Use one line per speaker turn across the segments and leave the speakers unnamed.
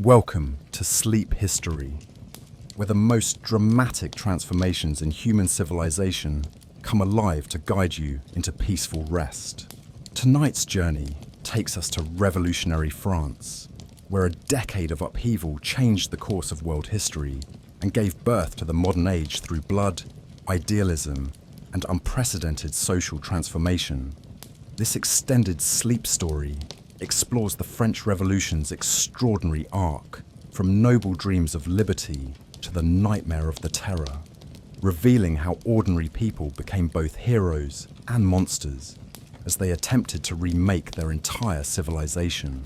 Welcome to Sleep History, where the most dramatic transformations in human civilization come alive to guide you into peaceful rest. Tonight's journey takes us to revolutionary France, where a decade of upheaval changed the course of world history and gave birth to the modern age through blood, idealism, and unprecedented social transformation. This extended sleep story explores the French Revolution's extraordinary arc, from noble dreams of liberty to the nightmare of the terror, revealing how ordinary people became both heroes and monsters as they attempted to remake their entire civilization.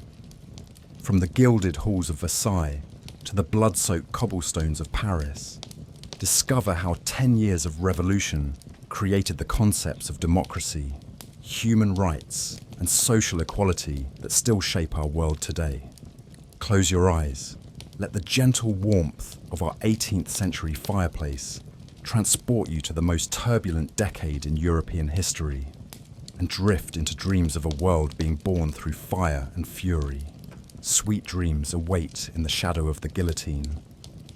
From the gilded halls of Versailles to the blood-soaked cobblestones of Paris, discover how 10 years of revolution created the concepts of democracy, human rights, and social equality that still shape our world today. Close your eyes. Let the gentle warmth of our 18th century fireplace transport you to the most turbulent decade in European history and drift into dreams of a world being born through fire and fury. Sweet dreams await in the shadow of the guillotine,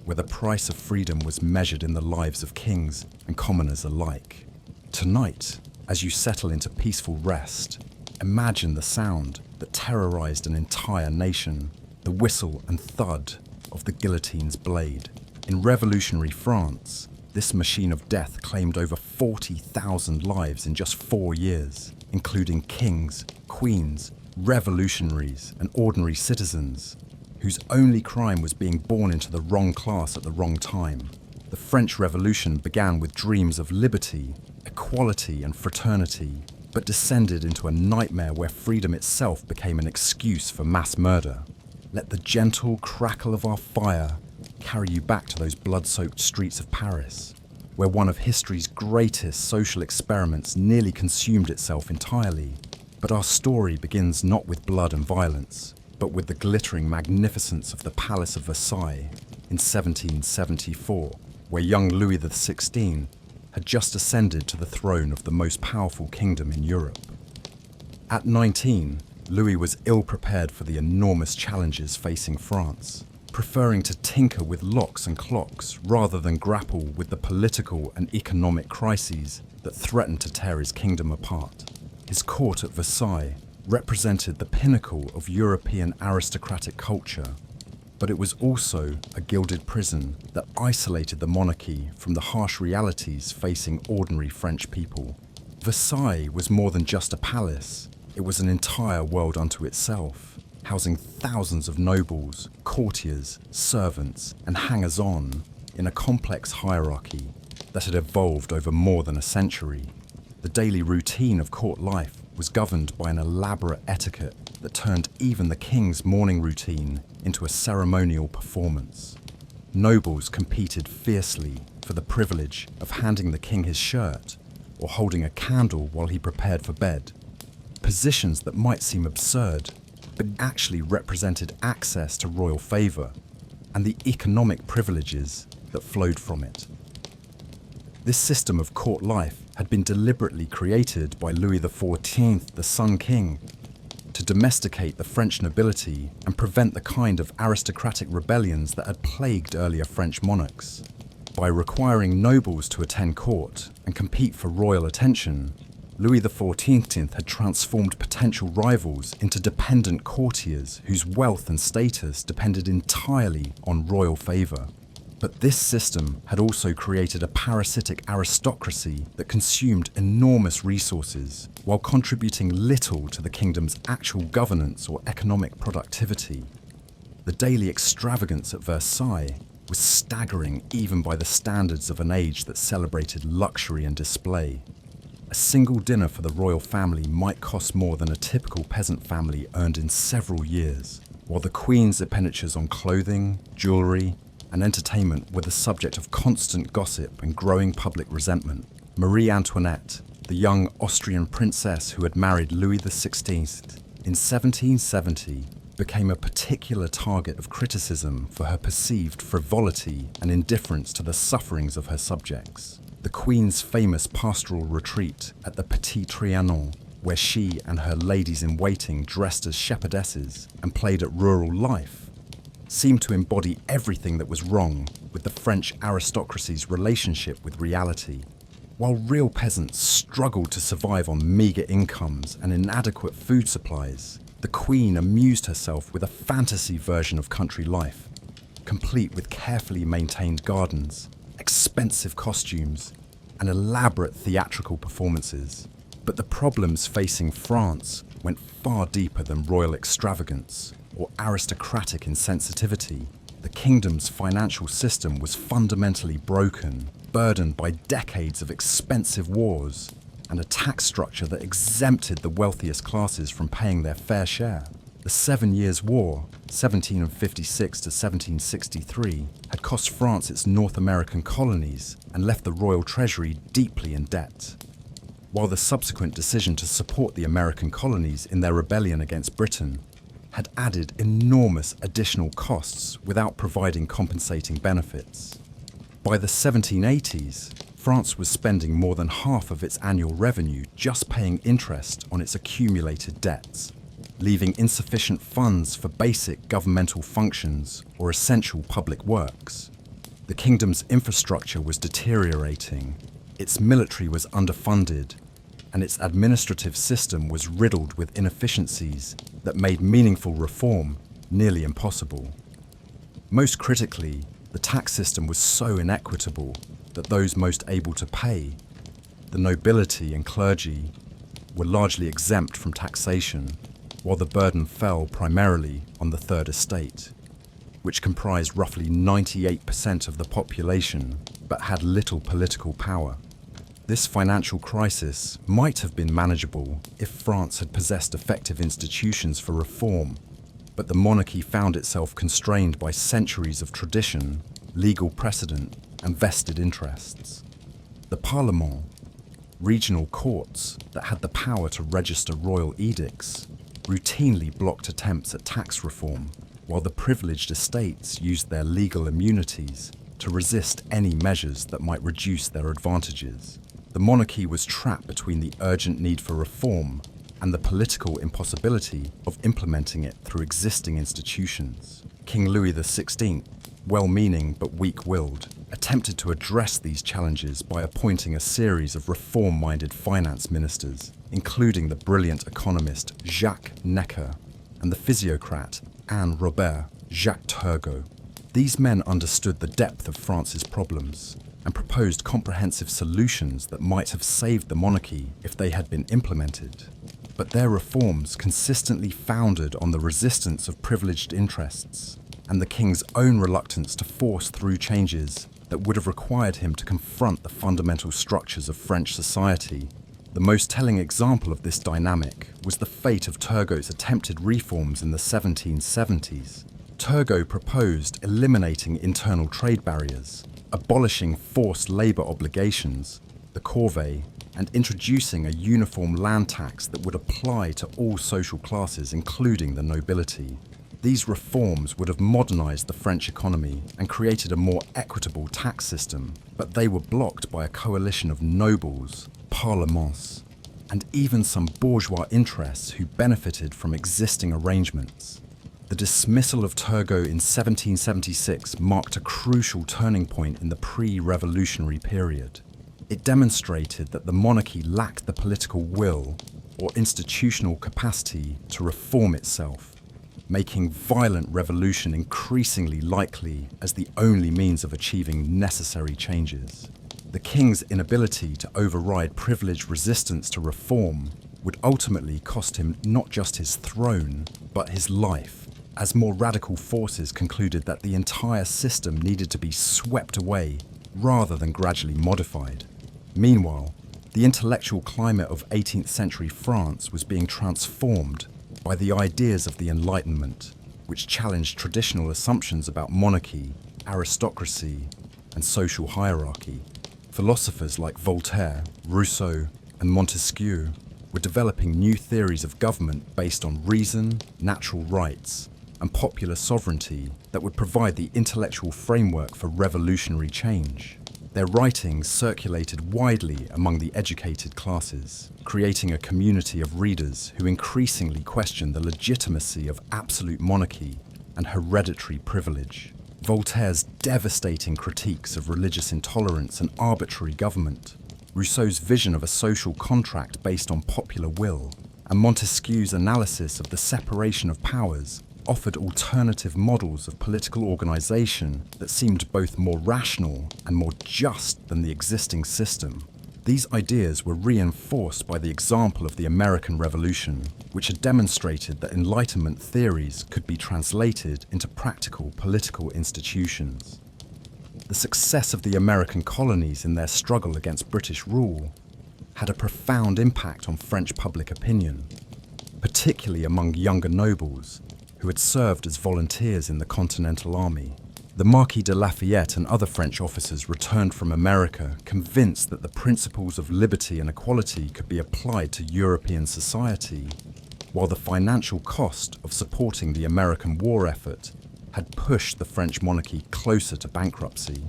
where the price of freedom was measured in the lives of kings and commoners alike. Tonight, as you settle into peaceful rest, imagine the sound that terrorized an entire nation, the whistle and thud of the guillotine's blade. In revolutionary France, this machine of death claimed over 40,000 lives in just 4 years, including kings, queens, revolutionaries, and ordinary citizens, whose only crime was being born into the wrong class at the wrong time. The French Revolution began with dreams of liberty, equality, and fraternity, but descended into a nightmare where freedom itself became an excuse for mass murder. Let the gentle crackle of our fire carry you back to those blood-soaked streets of Paris, where one of history's greatest social experiments nearly consumed itself entirely. But our story begins not with blood and violence, but with the glittering magnificence of the Palace of Versailles in 1774, where young Louis XVI had just ascended to the throne of the most powerful kingdom in Europe. At 19, Louis was ill-prepared for the enormous challenges facing France, preferring to tinker with locks and clocks rather than grapple with the political and economic crises that threatened to tear his kingdom apart. His court at Versailles represented the pinnacle of European aristocratic culture, but it was also a gilded prison that isolated the monarchy from the harsh realities facing ordinary French people. Versailles was more than just a palace. It was an entire world unto itself, housing thousands of nobles, courtiers, servants, and hangers-on in a complex hierarchy that had evolved over more than a century. The daily routine of court life was governed by an elaborate etiquette that turned even the king's morning routine into a ceremonial performance. Nobles competed fiercely for the privilege of handing the king his shirt or holding a candle while he prepared for bed. Positions that might seem absurd, but actually represented access to royal favor and the economic privileges that flowed from it. This system of court life had been deliberately created by Louis XIV, the Sun King, to domesticate the French nobility and prevent the kind of aristocratic rebellions that had plagued earlier French monarchs. By requiring nobles to attend court and compete for royal attention, Louis XIV had transformed potential rivals into dependent courtiers whose wealth and status depended entirely on royal favor. But this system had also created a parasitic aristocracy that consumed enormous resources while contributing little to the kingdom's actual governance or economic productivity. The daily extravagance at Versailles was staggering even by the standards of an age that celebrated luxury and display. A single dinner for the royal family might cost more than a typical peasant family earned in several years, while the Queen's expenditures on clothing, jewellery, and entertainment were the subject of constant gossip and growing public resentment. Marie Antoinette, the young Austrian princess who had married Louis XVI in 1770, became a particular target of criticism for her perceived frivolity and indifference to the sufferings of her subjects. The Queen's famous pastoral retreat at the Petit Trianon, where she and her ladies-in-waiting dressed as shepherdesses and played at rural life, seemed to embody everything that was wrong with the French aristocracy's relationship with reality. While real peasants struggled to survive on meagre incomes and inadequate food supplies, the Queen amused herself with a fantasy version of country life, complete with carefully maintained gardens, expensive costumes, and elaborate theatrical performances. But the problems facing France went far deeper than royal extravagance or aristocratic insensitivity. The kingdom's financial system was fundamentally broken, burdened by decades of expensive wars and a tax structure that exempted the wealthiest classes from paying their fair share. The 7 Years' War, 1756 to 1763, had cost France its North American colonies and left the royal treasury deeply in debt. While the subsequent decision to support the American colonies in their rebellion against Britain had added enormous additional costs without providing compensating benefits. By the 1780s, France was spending more than half of its annual revenue just paying interest on its accumulated debts, leaving insufficient funds for basic governmental functions or essential public works. The kingdom's infrastructure was deteriorating, its military was underfunded, and its administrative system was riddled with inefficiencies that made meaningful reform nearly impossible. Most critically, the tax system was so inequitable that those most able to pay, the nobility and clergy, were largely exempt from taxation, while the burden fell primarily on the Third Estate, which comprised roughly 98% of the population but had little political power. This financial crisis might have been manageable if France had possessed effective institutions for reform, but the monarchy found itself constrained by centuries of tradition, legal precedent, and vested interests. The Parlement, regional courts that had the power to register royal edicts, routinely blocked attempts at tax reform, while the privileged estates used their legal immunities to resist any measures that might reduce their advantages. The monarchy was trapped between the urgent need for reform and the political impossibility of implementing it through existing institutions. King Louis XVI, well-meaning but weak-willed, attempted to address these challenges by appointing a series of reform-minded finance ministers, including the brilliant economist Jacques Necker and the physiocrat Anne Robert Jacques Turgot. These men understood the depth of France's problems and proposed comprehensive solutions that might have saved the monarchy if they had been implemented. But their reforms consistently founded on the resistance of privileged interests and the king's own reluctance to force through changes that would have required him to confront the fundamental structures of French society. The most telling example of this dynamic was the fate of Turgot's attempted reforms in the 1770s. Turgot proposed eliminating internal trade barriers, abolishing forced labour obligations, the corvée, and introducing a uniform land tax that would apply to all social classes, including the nobility. These reforms would have modernised the French economy and created a more equitable tax system, but they were blocked by a coalition of nobles, parlements, and even some bourgeois interests who benefited from existing arrangements. The dismissal of Turgot in 1776 marked a crucial turning point in the pre-revolutionary period. It demonstrated that the monarchy lacked the political will or institutional capacity to reform itself, making violent revolution increasingly likely as the only means of achieving necessary changes. The king's inability to override privileged resistance to reform would ultimately cost him not just his throne, but his life, as more radical forces concluded that the entire system needed to be swept away rather than gradually modified. Meanwhile, the intellectual climate of 18th century France was being transformed by the ideas of the Enlightenment, which challenged traditional assumptions about monarchy, aristocracy, and social hierarchy. Philosophers like Voltaire, Rousseau, and Montesquieu were developing new theories of government based on reason, natural rights, and popular sovereignty that would provide the intellectual framework for revolutionary change. Their writings circulated widely among the educated classes, creating a community of readers who increasingly questioned the legitimacy of absolute monarchy and hereditary privilege. Voltaire's devastating critiques of religious intolerance and arbitrary government, Rousseau's vision of a social contract based on popular will, and Montesquieu's analysis of the separation of powers offered alternative models of political organisation that seemed both more rational and more just than the existing system. These ideas were reinforced by the example of the American Revolution, which had demonstrated that Enlightenment theories could be translated into practical political institutions. The success of the American colonies in their struggle against British rule had a profound impact on French public opinion, particularly among younger nobles who had served as volunteers in the Continental Army. The Marquis de Lafayette and other French officers returned from America convinced that the principles of liberty and equality could be applied to European society, while the financial cost of supporting the American war effort had pushed the French monarchy closer to bankruptcy.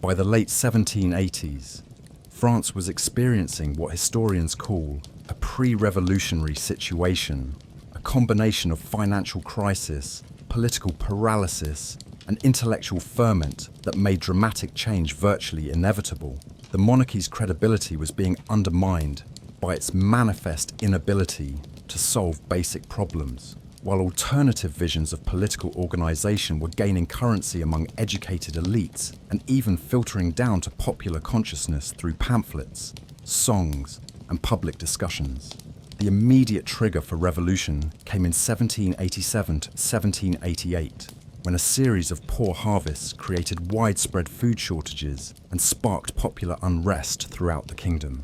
By the late 1780s, France was experiencing what historians call a pre-revolutionary situation, a combination of financial crisis, political paralysis, and intellectual ferment that made dramatic change virtually inevitable. The monarchy's credibility was being undermined by its manifest inability to solve basic problems, while alternative visions of political organisation were gaining currency among educated elites and even filtering down to popular consciousness through pamphlets, songs, and public discussions. The immediate trigger for revolution came in 1787 to 1788, when a series of poor harvests created widespread food shortages and sparked popular unrest throughout the kingdom.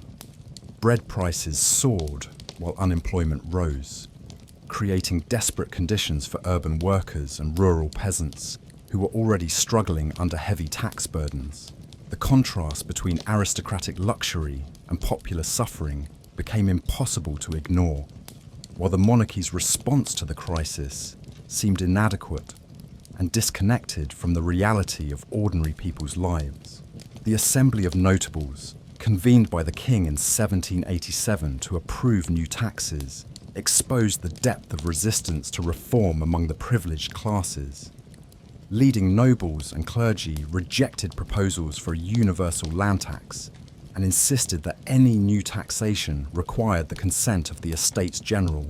Bread prices soared while unemployment rose, creating desperate conditions for urban workers and rural peasants who were already struggling under heavy tax burdens. The contrast between aristocratic luxury and popular suffering became impossible to ignore, while the monarchy's response to the crisis seemed inadequate and disconnected from the reality of ordinary people's lives. The Assembly of Notables, convened by the king in 1787 to approve new taxes, exposed the depth of resistance to reform among the privileged classes. Leading nobles and clergy rejected proposals for a universal land tax and insisted that any new taxation required the consent of the Estates General,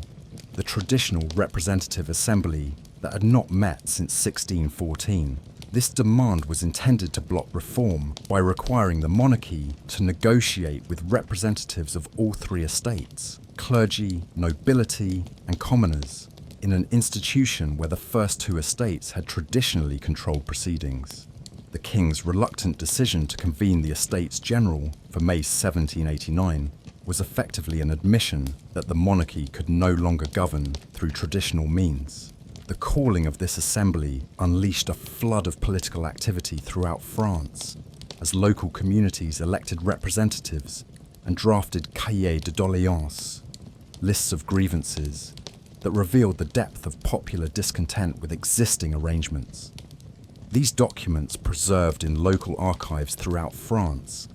the traditional representative assembly that had not met since 1614. This demand was intended to block reform by requiring the monarchy to negotiate with representatives of all three estates, clergy, nobility, and commoners, in an institution where the first two estates had traditionally controlled proceedings. The king's reluctant decision to convene the Estates General for May 1789 was effectively an admission that the monarchy could no longer govern through traditional means. The calling of this assembly unleashed a flood of political activity throughout France, as local communities elected representatives and drafted cahiers de doléances, lists of grievances, that revealed the depth of popular discontent with existing arrangements. These documents, preserved in local archives throughout France,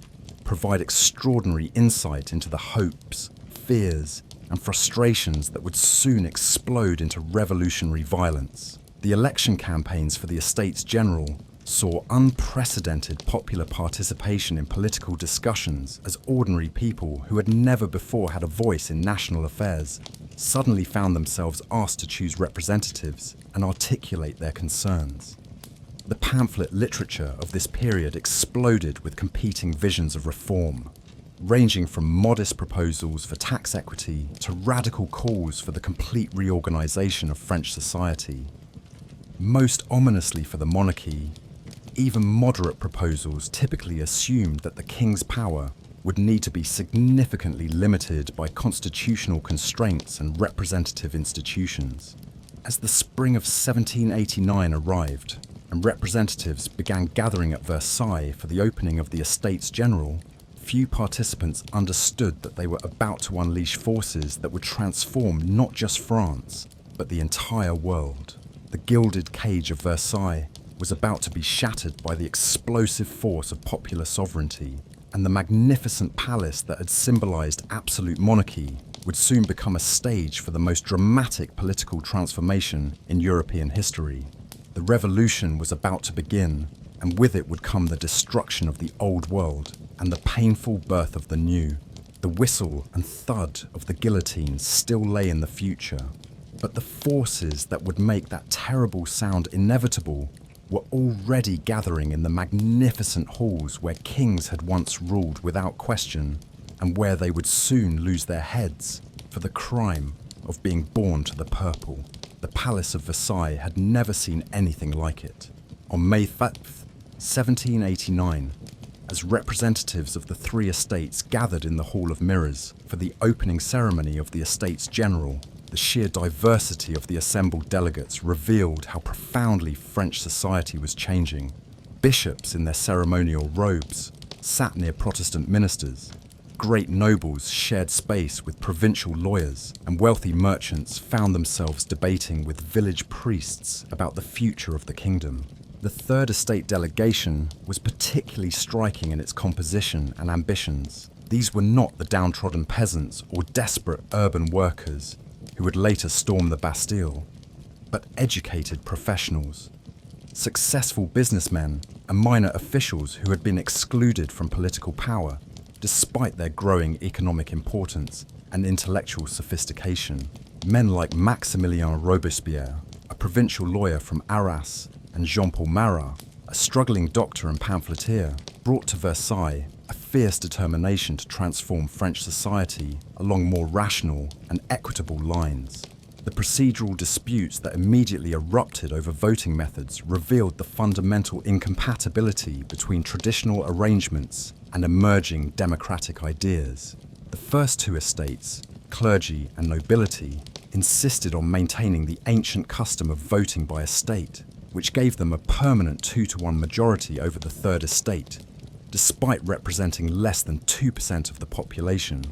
provide extraordinary insight into the hopes, fears, and frustrations that would soon explode into revolutionary violence. The election campaigns for the Estates General saw unprecedented popular participation in political discussions as ordinary people who had never before had a voice in national affairs suddenly found themselves asked to choose representatives and articulate their concerns. The pamphlet literature of this period exploded with competing visions of reform, ranging from modest proposals for tax equity to radical calls for the complete reorganization of French society. Most ominously for the monarchy, even moderate proposals typically assumed that the king's power would need to be significantly limited by constitutional constraints and representative institutions. As the spring of 1789 arrived, and representatives began gathering at Versailles for the opening of the Estates General, few participants understood that they were about to unleash forces that would transform not just France, but the entire world. The gilded cage of Versailles was about to be shattered by the explosive force of popular sovereignty, and the magnificent palace that had symbolized absolute monarchy would soon become a stage for the most dramatic political transformation in European history. The revolution was about to begin, and with it would come the destruction of the old world and the painful birth of the new. The whistle and thud of the guillotine still lay in the future, but the forces that would make that terrible sound inevitable were already gathering in the magnificent halls where kings had once ruled without question, and where they would soon lose their heads for the crime of being born to the purple. The Palace of Versailles had never seen anything like it. On May 5th, 1789, as representatives of the three estates gathered in the Hall of Mirrors for the opening ceremony of the Estates General, the sheer diversity of the assembled delegates revealed how profoundly French society was changing. Bishops in their ceremonial robes sat near Protestant ministers. Great nobles shared space with provincial lawyers, and wealthy merchants found themselves debating with village priests about the future of the kingdom. The Third Estate delegation was particularly striking in its composition and ambitions. These were not the downtrodden peasants or desperate urban workers who would later storm the Bastille, but educated professionals, successful businessmen and minor officials who had been excluded from political power despite their growing economic importance and intellectual sophistication. Men like Maximilien Robespierre, a provincial lawyer from Arras, and Jean-Paul Marat, a struggling doctor and pamphleteer, brought to Versailles a fierce determination to transform French society along more rational and equitable lines. The procedural disputes that immediately erupted over voting methods revealed the fundamental incompatibility between traditional arrangements and emerging democratic ideas. The first two estates, clergy and nobility, insisted on maintaining the ancient custom of voting by estate, which gave them a permanent 2-to-1 majority over the Third Estate, despite representing less than 2% of the population.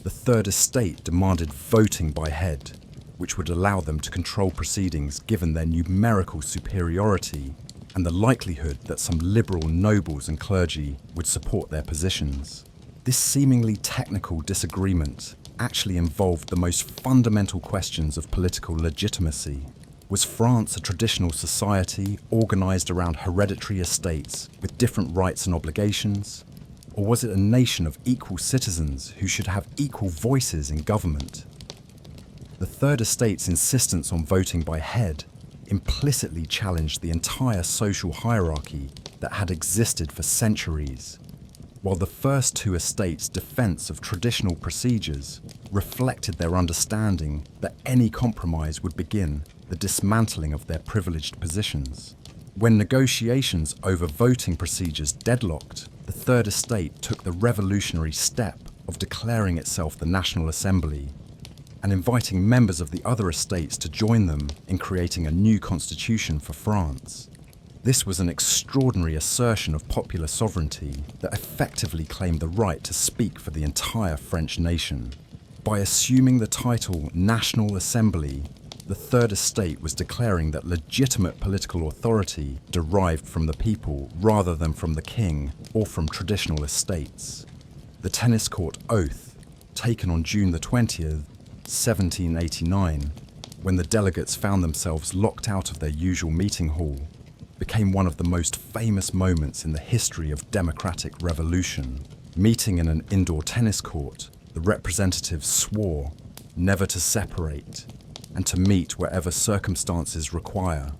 The Third Estate demanded voting by head, which would allow them to control proceedings given their numerical superiority and the likelihood that some liberal nobles and clergy would support their positions. This seemingly technical disagreement actually involved the most fundamental questions of political legitimacy. Was France a traditional society organized around hereditary estates with different rights and obligations? Or was it a nation of equal citizens who should have equal voices in government? The Third Estate's insistence on voting by head implicitly challenged the entire social hierarchy that had existed for centuries, while the first two estates' defense of traditional procedures reflected their understanding that any compromise would begin the dismantling of their privileged positions. When negotiations over voting procedures deadlocked, the Third Estate took the revolutionary step of declaring itself the National Assembly and inviting members of the other estates to join them in creating a new constitution for France. This was an extraordinary assertion of popular sovereignty that effectively claimed the right to speak for the entire French nation. By assuming the title National Assembly, the Third Estate was declaring that legitimate political authority derived from the people rather than from the king or from traditional estates. The tennis court oath, taken on June the 20th, 1789, when the delegates found themselves locked out of their usual meeting hall, became one of the most famous moments in the history of democratic revolution. Meeting in an indoor tennis court, the representatives swore never to separate and to meet wherever circumstances require,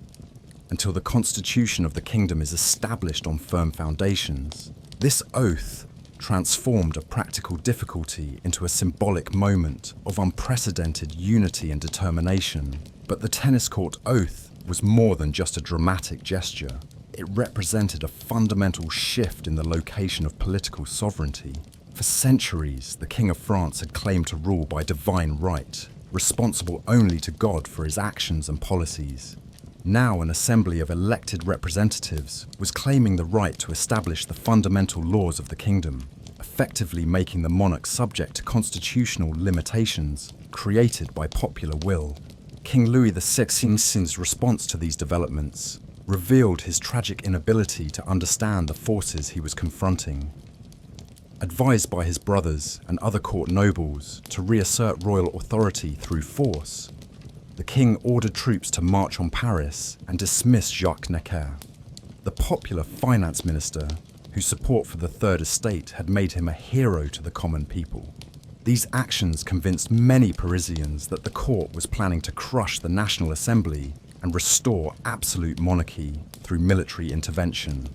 until the constitution of the kingdom is established on firm foundations. This oath transformed a practical difficulty into a symbolic moment of unprecedented unity and determination. But the tennis court oath was more than just a dramatic gesture. It represented a fundamental shift in the location of political sovereignty. For centuries, the King of France had claimed to rule by divine right, responsible only to God for his actions and policies. Now an assembly of elected representatives was claiming the right to establish the fundamental laws of the kingdom, effectively making the monarch subject to constitutional limitations created by popular will. King Louis XVI's response to these developments revealed his tragic inability to understand the forces he was confronting. Advised by his brothers and other court nobles to reassert royal authority through force, the king ordered troops to march on Paris and dismiss Jacques Necker, the popular finance minister whose support for the Third Estate had made him a hero to the common people. These actions convinced many Parisians that the court was planning to crush the National Assembly and restore absolute monarchy through military intervention.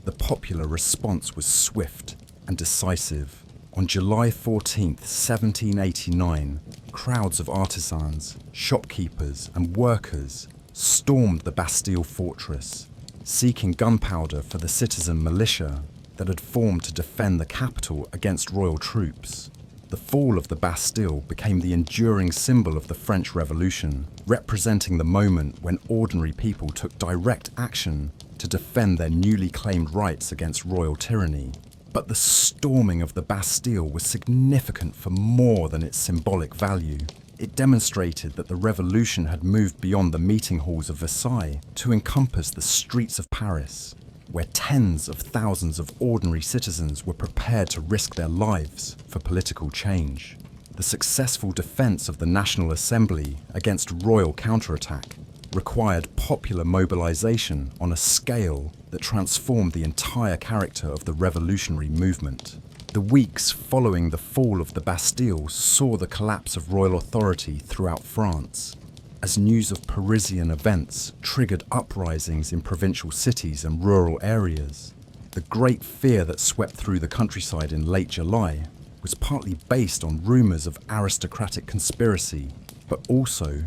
The popular response was swift and decisive. On July 14, 1789, crowds of artisans, shopkeepers, and workers stormed the Bastille fortress, seeking gunpowder for the citizen militia that had formed to defend the capital against royal troops. The fall of the Bastille became the enduring symbol of the French Revolution, representing the moment when ordinary people took direct action to defend their newly claimed rights against royal tyranny. But the storming of the Bastille was significant for more than its symbolic value. It demonstrated that the revolution had moved beyond the meeting halls of Versailles to encompass the streets of Paris, where tens of thousands of ordinary citizens were prepared to risk their lives for political change. The successful defense of the National Assembly against royal counterattack required popular mobilization on a scale that transformed the entire character of the revolutionary movement. The weeks following the fall of the Bastille saw the collapse of royal authority throughout France, as news of Parisian events triggered uprisings in provincial cities and rural areas. The great fear that swept through the countryside in late July was partly based on rumors of aristocratic conspiracy, but also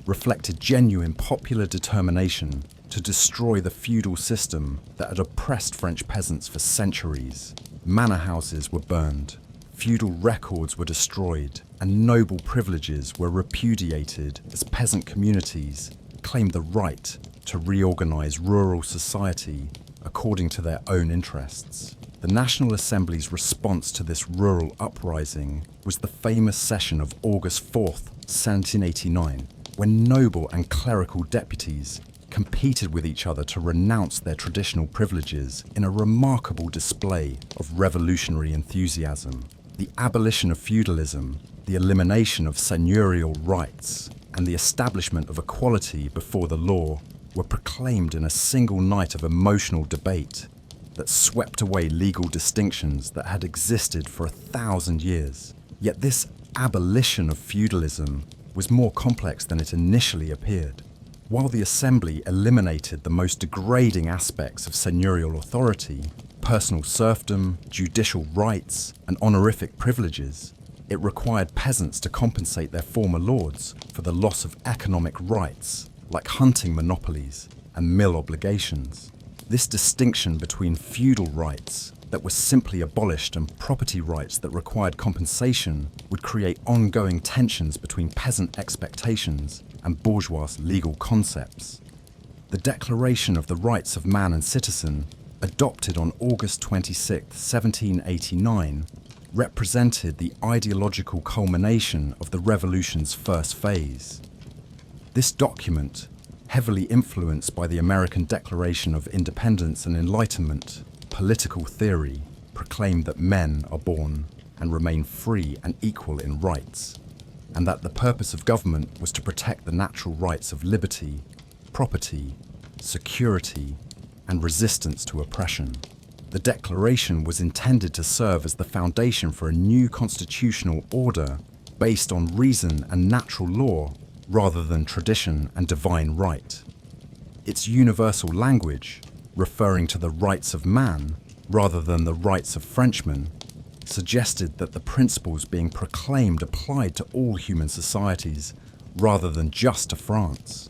reflected genuine popular determination to destroy the feudal system that had oppressed French peasants for centuries. Manor houses were burned, feudal records were destroyed, and noble privileges were repudiated as peasant communities claimed the right to reorganize rural society according to their own interests. The National Assembly's response to this rural uprising was the famous session of August 4th, 1789, when noble and clerical deputies competed with each other to renounce their traditional privileges in a remarkable display of revolutionary enthusiasm. The abolition of feudalism, the elimination of seigneurial rights, and the establishment of equality before the law were proclaimed in a single night of emotional debate that swept away legal distinctions that had existed for 1,000 years. Yet this abolition of feudalism was more complex than it initially appeared. While the Assembly eliminated the most degrading aspects of seigneurial authority, personal serfdom, judicial rights, and honorific privileges, it required peasants to compensate their former lords for the loss of economic rights, like hunting monopolies and mill obligations. This distinction between feudal rights that were simply abolished and property rights that required compensation would create ongoing tensions between peasant expectations and bourgeois legal concepts. The Declaration of the Rights of Man and Citizen, adopted on August 26, 1789, represented the ideological culmination of the revolution's first phase. This document, heavily influenced by the American Declaration of Independence and Enlightenment, political theory proclaimed that men are born and remain free and equal in rights, and that the purpose of government was to protect the natural rights of liberty, property, security, and resistance to oppression. The Declaration was intended to serve as the foundation for a new constitutional order based on reason and natural law rather than tradition and divine right. Its universal language, referring to the rights of man rather than the rights of Frenchmen, suggested that the principles being proclaimed applied to all human societies rather than just to France.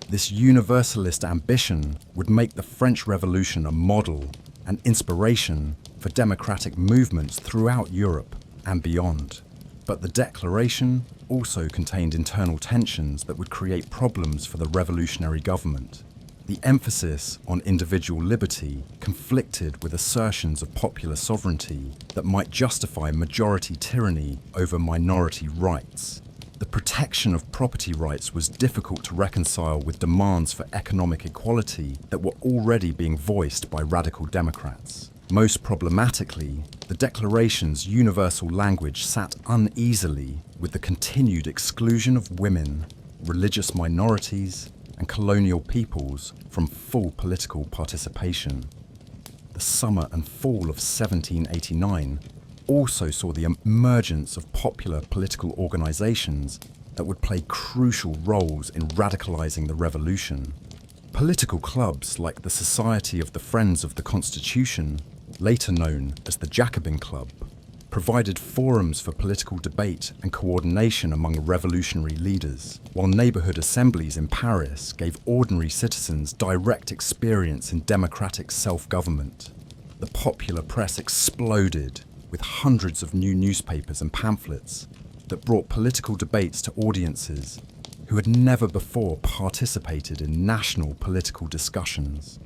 This universalist ambition would make the French Revolution a model and inspiration for democratic movements throughout Europe and beyond. But the Declaration also contained internal tensions that would create problems for the revolutionary government. The emphasis on individual liberty conflicted with assertions of popular sovereignty that might justify majority tyranny over minority rights. The protection of property rights was difficult to reconcile with demands for economic equality that were already being voiced by radical Democrats. Most problematically, the Declaration's universal language sat uneasily with the continued exclusion of women, religious minorities, and colonial peoples from full political participation. The summer and fall of 1789 also saw the emergence of popular political organizations that would play crucial roles in radicalizing the revolution. Political clubs like the Society of the Friends of the Constitution, later known as the Jacobin Club, provided forums for political debate and coordination among revolutionary leaders, while neighborhood assemblies in Paris gave ordinary citizens direct experience in democratic self-government. The popular press exploded with hundreds of new newspapers and pamphlets that brought political debates to audiences who had never before participated in national political discussions.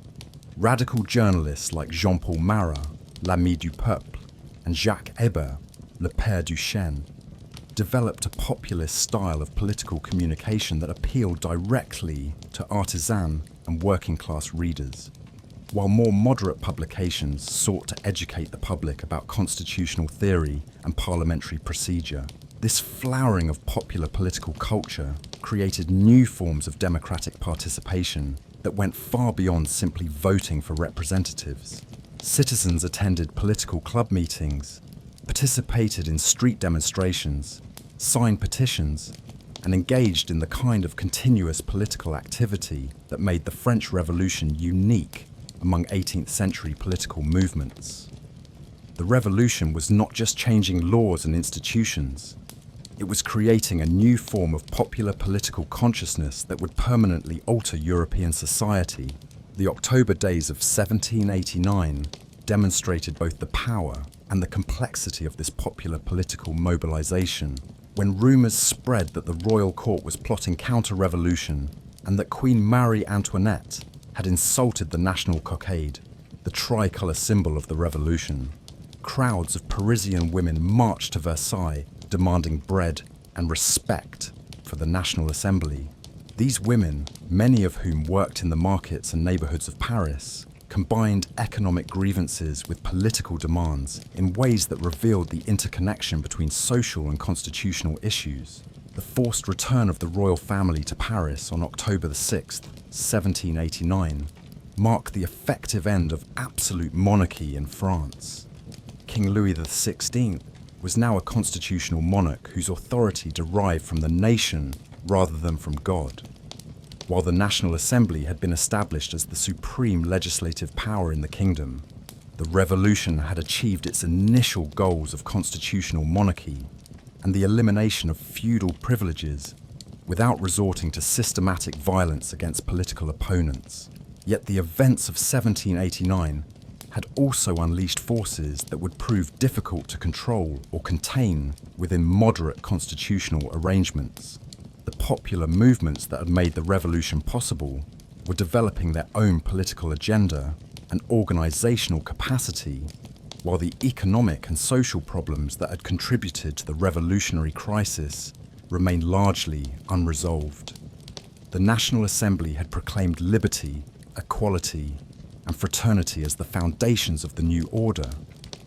Radical journalists like Jean-Paul Marat, l'ami du peuple, and Jacques Hébert, le père du chêne, developed a populist style of political communication that appealed directly to artisan and working-class readers, while more moderate publications sought to educate the public about constitutional theory and parliamentary procedure. This flowering of popular political culture created new forms of democratic participation that went far beyond simply voting for representatives. Citizens attended political club meetings, participated in street demonstrations, signed petitions, and engaged in the kind of continuous political activity that made the French Revolution unique among 18th century political movements. The revolution was not just changing laws and institutions, it was creating a new form of popular political consciousness that would permanently alter European society. The October days of 1789 demonstrated both the power and the complexity of this popular political mobilization. When rumors spread that the royal court was plotting counter-revolution and that Queen Marie Antoinette had insulted the national cockade, the tricolour symbol of the revolution, crowds of Parisian women marched to Versailles demanding bread and respect for the National Assembly. These women, many of whom worked in the markets and neighbourhoods of Paris, combined economic grievances with political demands in ways that revealed the interconnection between social and constitutional issues. The forced return of the royal family to Paris on October 6, 1789, marked the effective end of absolute monarchy in France. King Louis XVI was now a constitutional monarch whose authority derived from the nation rather than from God. While the National Assembly had been established as the supreme legislative power in the kingdom, the revolution had achieved its initial goals of constitutional monarchy and the elimination of feudal privileges without resorting to systematic violence against political opponents. Yet the events of 1789 had also unleashed forces that would prove difficult to control or contain within moderate constitutional arrangements. The popular movements that had made the revolution possible were developing their own political agenda and organizational capacity, while the economic and social problems that had contributed to the revolutionary crisis remained largely unresolved. The National Assembly had proclaimed liberty, equality, and fraternity as the foundations of the new order,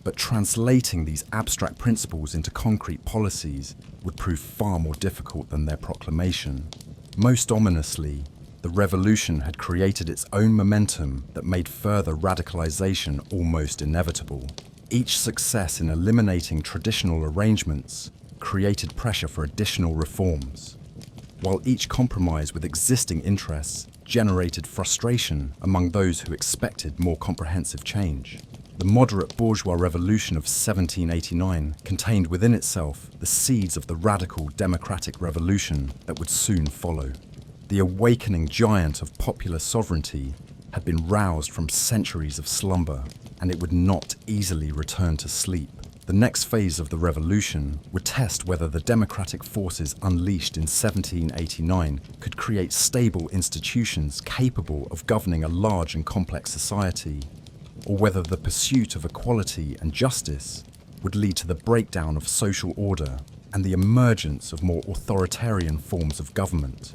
but translating these abstract principles into concrete policies would prove far more difficult than their proclamation. Most ominously, the revolution had created its own momentum that made further radicalization almost inevitable. Each success in eliminating traditional arrangements created pressure for additional reforms, while each compromise with existing interests generated frustration among those who expected more comprehensive change. The moderate bourgeois revolution of 1789 contained within itself the seeds of the radical democratic revolution that would soon follow. The awakening giant of popular sovereignty had been roused from centuries of slumber, and it would not easily return to sleep. The next phase of the revolution would test whether the democratic forces unleashed in 1789 could create stable institutions capable of governing a large and complex society, or whether the pursuit of equality and justice would lead to the breakdown of social order and the emergence of more authoritarian forms of government.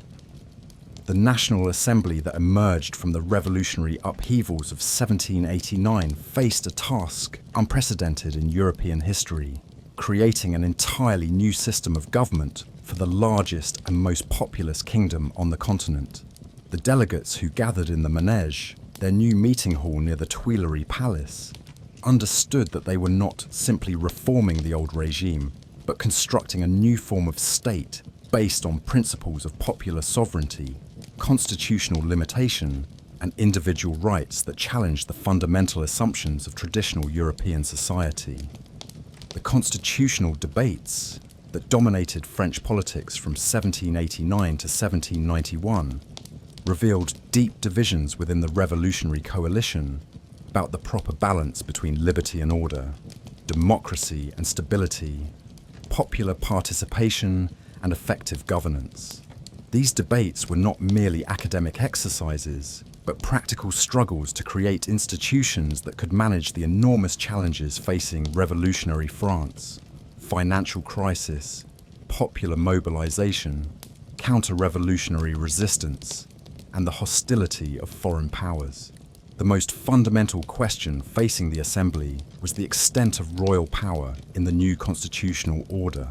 The National Assembly that emerged from the revolutionary upheavals of 1789 faced a task unprecedented in European history, creating an entirely new system of government for the largest and most populous kingdom on the continent. The delegates who gathered in the Manège, their new meeting hall near the Tuileries Palace, understood that they were not simply reforming the old regime, but constructing a new form of state based on principles of popular sovereignty, constitutional limitation, and individual rights that challenged the fundamental assumptions of traditional European society. The constitutional debates that dominated French politics from 1789 to 1791 revealed deep divisions within the revolutionary coalition about the proper balance between liberty and order, democracy and stability, popular participation and effective governance. These debates were not merely academic exercises, but practical struggles to create institutions that could manage the enormous challenges facing revolutionary France: financial crisis, popular mobilization, counter-revolutionary resistance, and the hostility of foreign powers. The most fundamental question facing the Assembly was the extent of royal power in the new constitutional order.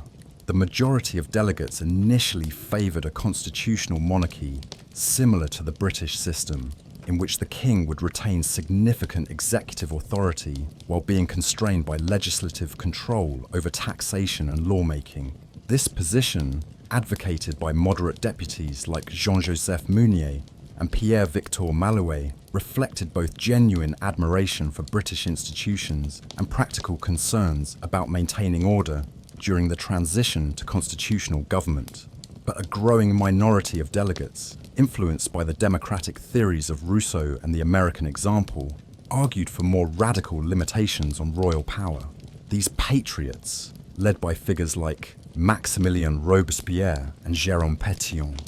The majority of delegates initially favoured a constitutional monarchy similar to the British system, in which the king would retain significant executive authority while being constrained by legislative control over taxation and lawmaking. This position, advocated by moderate deputies like Jean-Joseph Mounier and Pierre-Victor Malouet, reflected both genuine admiration for British institutions and practical concerns about maintaining order during the transition to constitutional government. But a growing minority of delegates, influenced by the democratic theories of Rousseau and the American example, argued for more radical limitations on royal power. These patriots, led by figures like Maximilien Robespierre and Jérôme Pétion,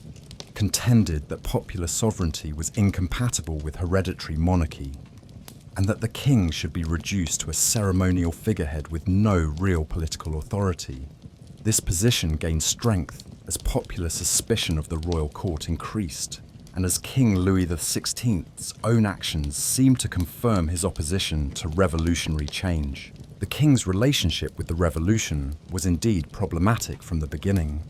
contended that popular sovereignty was incompatible with hereditary monarchy, and that the king should be reduced to a ceremonial figurehead with no real political authority. This position gained strength as popular suspicion of the royal court increased, and as King Louis XVI's own actions seemed to confirm his opposition to revolutionary change. The king's relationship with the revolution was indeed problematic from the beginning.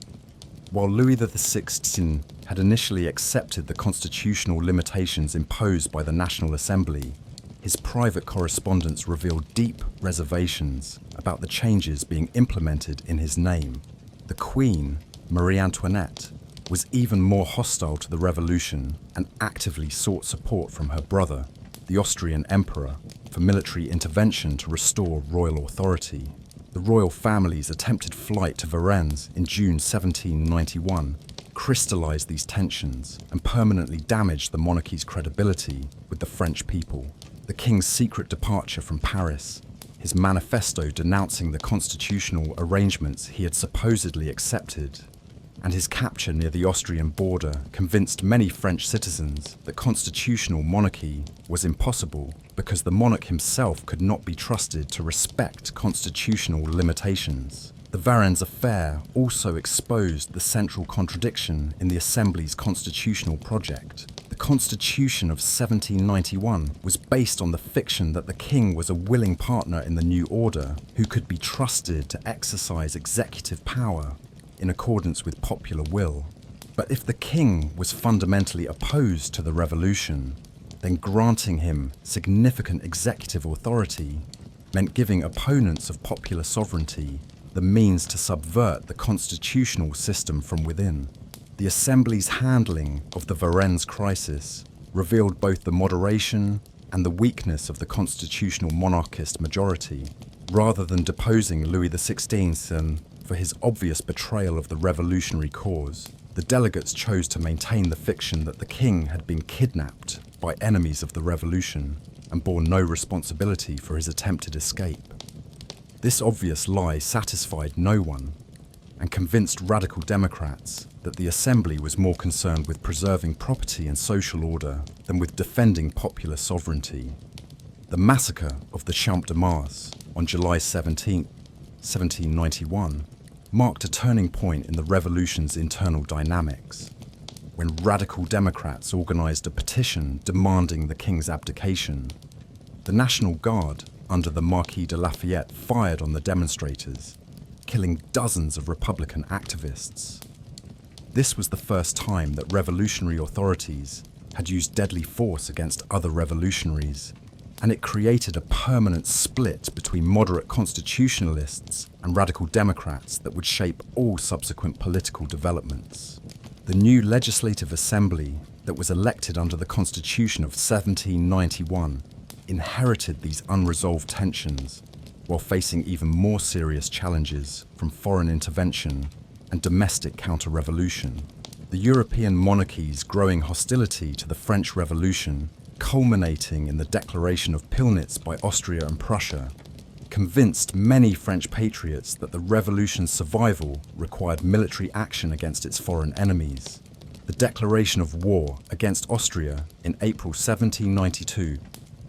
While Louis XVI had initially accepted the constitutional limitations imposed by the National Assembly, his private correspondence revealed deep reservations about the changes being implemented in his name. The Queen, Marie Antoinette, was even more hostile to the revolution and actively sought support from her brother, the Austrian Emperor, for military intervention to restore royal authority. The royal family's attempted flight to Varennes in June 1791 crystallized these tensions and permanently damaged the monarchy's credibility with the French people. The king's secret departure from Paris, his manifesto denouncing the constitutional arrangements he had supposedly accepted, and his capture near the Austrian border convinced many French citizens that constitutional monarchy was impossible because the monarch himself could not be trusted to respect constitutional limitations. The Varennes affair also exposed the central contradiction in the Assembly's constitutional project. The Constitution of 1791 was based on the fiction that the king was a willing partner in the new order who could be trusted to exercise executive power in accordance with popular will. But if the king was fundamentally opposed to the revolution, then granting him significant executive authority meant giving opponents of popular sovereignty the means to subvert the constitutional system from within. The Assembly's handling of the Varennes crisis revealed both the moderation and the weakness of the constitutional monarchist majority. Rather than deposing Louis XVI for his obvious betrayal of the revolutionary cause, the delegates chose to maintain the fiction that the king had been kidnapped by enemies of the revolution and bore no responsibility for his attempted escape. This obvious lie satisfied no one and convinced radical Democrats that the Assembly was more concerned with preserving property and social order than with defending popular sovereignty. The massacre of the Champ de Mars on July 17, 1791, marked a turning point in the revolution's internal dynamics. when radical Democrats organised a petition demanding the king's abdication. The National Guard, under the Marquis de Lafayette, fired on the demonstrators, killing dozens of Republican activists. This was the first time that revolutionary authorities had used deadly force against other revolutionaries, and it created a permanent split between moderate constitutionalists and radical Democrats that would shape all subsequent political developments. The new Legislative Assembly that was elected under the Constitution of 1791 inherited these unresolved tensions while facing even more serious challenges from foreign intervention and domestic counter-revolution. The European monarchies' growing hostility to the French Revolution, culminating in the declaration of Pillnitz by Austria and Prussia, convinced many French patriots that the revolution's survival required military action against its foreign enemies. The declaration of war against Austria in April 1792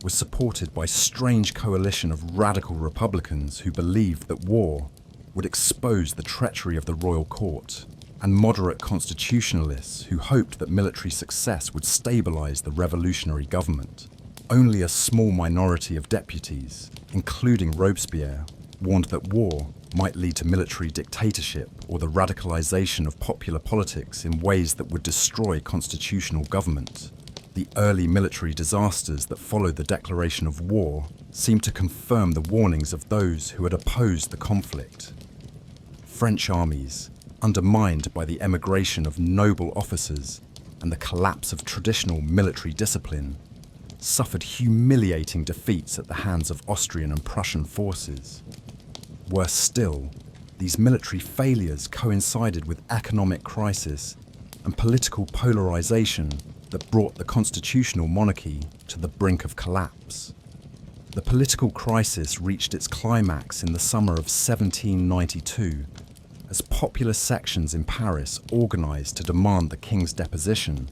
was supported by a strange coalition of radical Republicans who believed that war would expose the treachery of the royal court, and moderate constitutionalists who hoped that military success would stabilize the revolutionary government. Only a small minority of deputies, including Robespierre, warned that war might lead to military dictatorship or the radicalization of popular politics in ways that would destroy constitutional government. The early military disasters that followed the declaration of war seemed to confirm the warnings of those who had opposed the conflict. French armies, undermined by the emigration of noble officers and the collapse of traditional military discipline, suffered humiliating defeats at the hands of Austrian and Prussian forces. Worse still, these military failures coincided with economic crisis and political polarization that brought the constitutional monarchy to the brink of collapse. The political crisis reached its climax in the summer of 1792, as popular sections in Paris organised to demand the king's deposition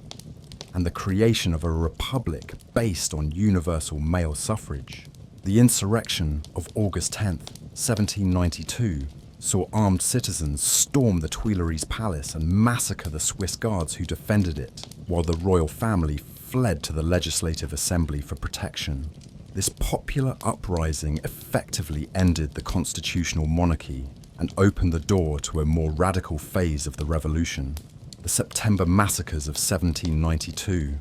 and the creation of a republic based on universal male suffrage. The insurrection of August 10th, 1792, saw armed citizens storm the Tuileries Palace and massacre the Swiss guards who defended it, while the royal family fled to the Legislative Assembly for protection. This popular uprising effectively ended the constitutional monarchy and opened the door to a more radical phase of the revolution, the September massacres of 1792,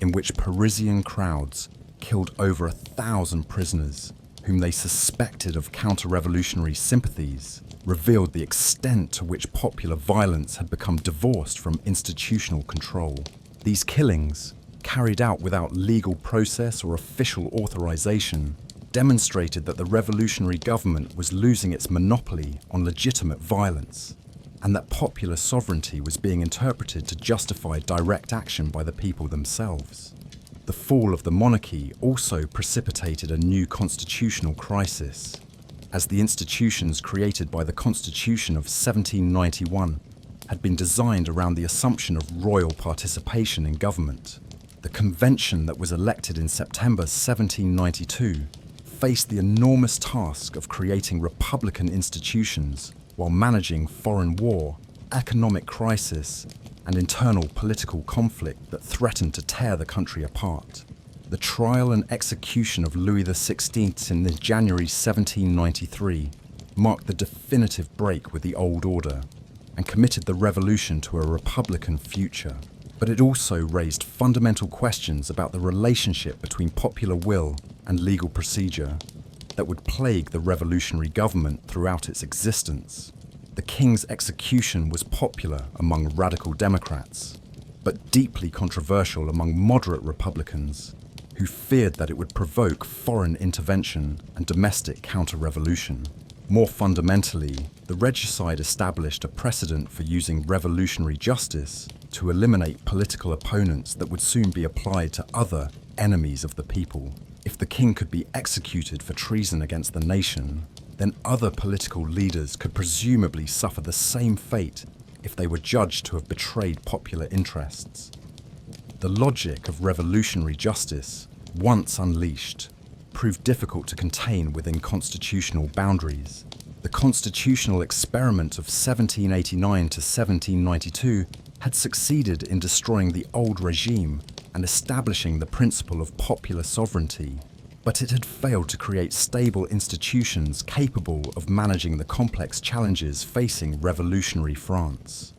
in which Parisian crowds killed over 1,000 prisoners whom they suspected of counter-revolutionary sympathies, revealed the extent to which popular violence had become divorced from institutional control. These killings, carried out without legal process or official authorization, demonstrated that the revolutionary government was losing its monopoly on legitimate violence, and that popular sovereignty was being interpreted to justify direct action by the people themselves. The fall of the monarchy also precipitated a new constitutional crisis, as the institutions created by the Constitution of 1791 had been designed around the assumption of royal participation in government. The convention that was elected in September 1792 faced the enormous task of creating republican institutions while managing foreign war, economic crisis, and internal political conflict that threatened to tear the country apart. The trial and execution of Louis XVI in January 1793 marked the definitive break with the old order and committed the revolution to a republican future. But it also raised fundamental questions about the relationship between popular will and legal procedure that would plague the revolutionary government throughout its existence. The king's execution was popular among radical Democrats, but deeply controversial among moderate Republicans who feared that it would provoke foreign intervention and domestic counter-revolution. More fundamentally, the regicide established a precedent for using revolutionary justice to eliminate political opponents that would soon be applied to other enemies of the people. If the king could be executed for treason against the nation, then other political leaders could presumably suffer the same fate if they were judged to have betrayed popular interests. The logic of revolutionary justice, once unleashed, proved difficult to contain within constitutional boundaries. The constitutional experiment of 1789 to 1792 had succeeded in destroying the old regime and establishing the principle of popular sovereignty, but it had failed to create stable institutions capable of managing the complex challenges facing revolutionary France.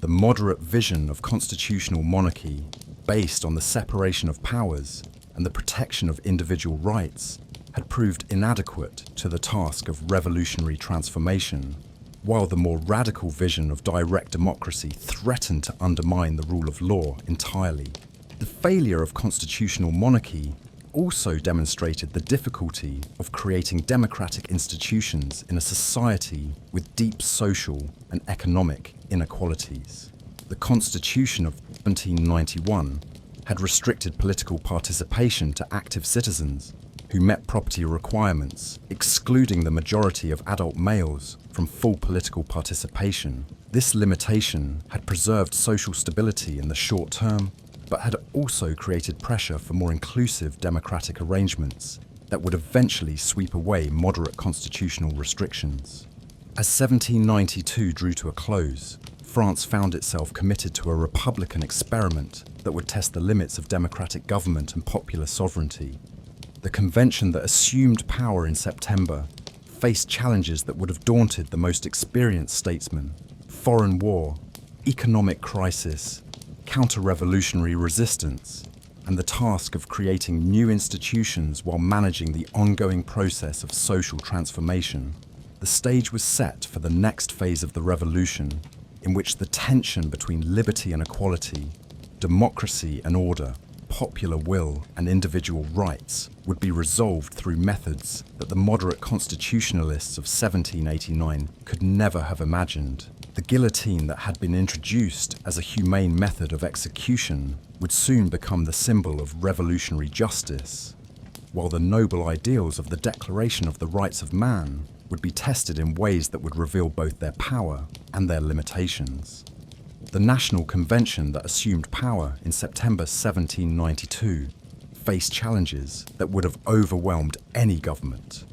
The moderate vision of constitutional monarchy, based on the separation of powers and the protection of individual rights, had proved inadequate to the task of revolutionary transformation, while the more radical vision of direct democracy threatened to undermine the rule of law entirely. The failure of constitutional monarchy also demonstrated the difficulty of creating democratic institutions in a society with deep social and economic inequalities. The Constitution of 1791 had restricted political participation to active citizens who met property requirements, excluding the majority of adult males from full political participation. This limitation had preserved social stability in the short term, but had also created pressure for more inclusive democratic arrangements that would eventually sweep away moderate constitutional restrictions. As 1792 drew to a close, France found itself committed to a republican experiment that would test the limits of democratic government and popular sovereignty. The convention that assumed power in September faced challenges that would have daunted the most experienced statesmen: foreign war, economic crisis, counter-revolutionary resistance, and the task of creating new institutions while managing the ongoing process of social transformation. The stage was set for the next phase of the revolution, in which the tension between liberty and equality, democracy and order, popular will and individual rights would be resolved through methods that the moderate constitutionalists of 1789 could never have imagined. The guillotine that had been introduced as a humane method of execution would soon become the symbol of revolutionary justice, while the noble ideals of the Declaration of the Rights of Man would be tested in ways that would reveal both their power and their limitations. The National Convention that assumed power in September 1792 faced challenges that would have overwhelmed any government,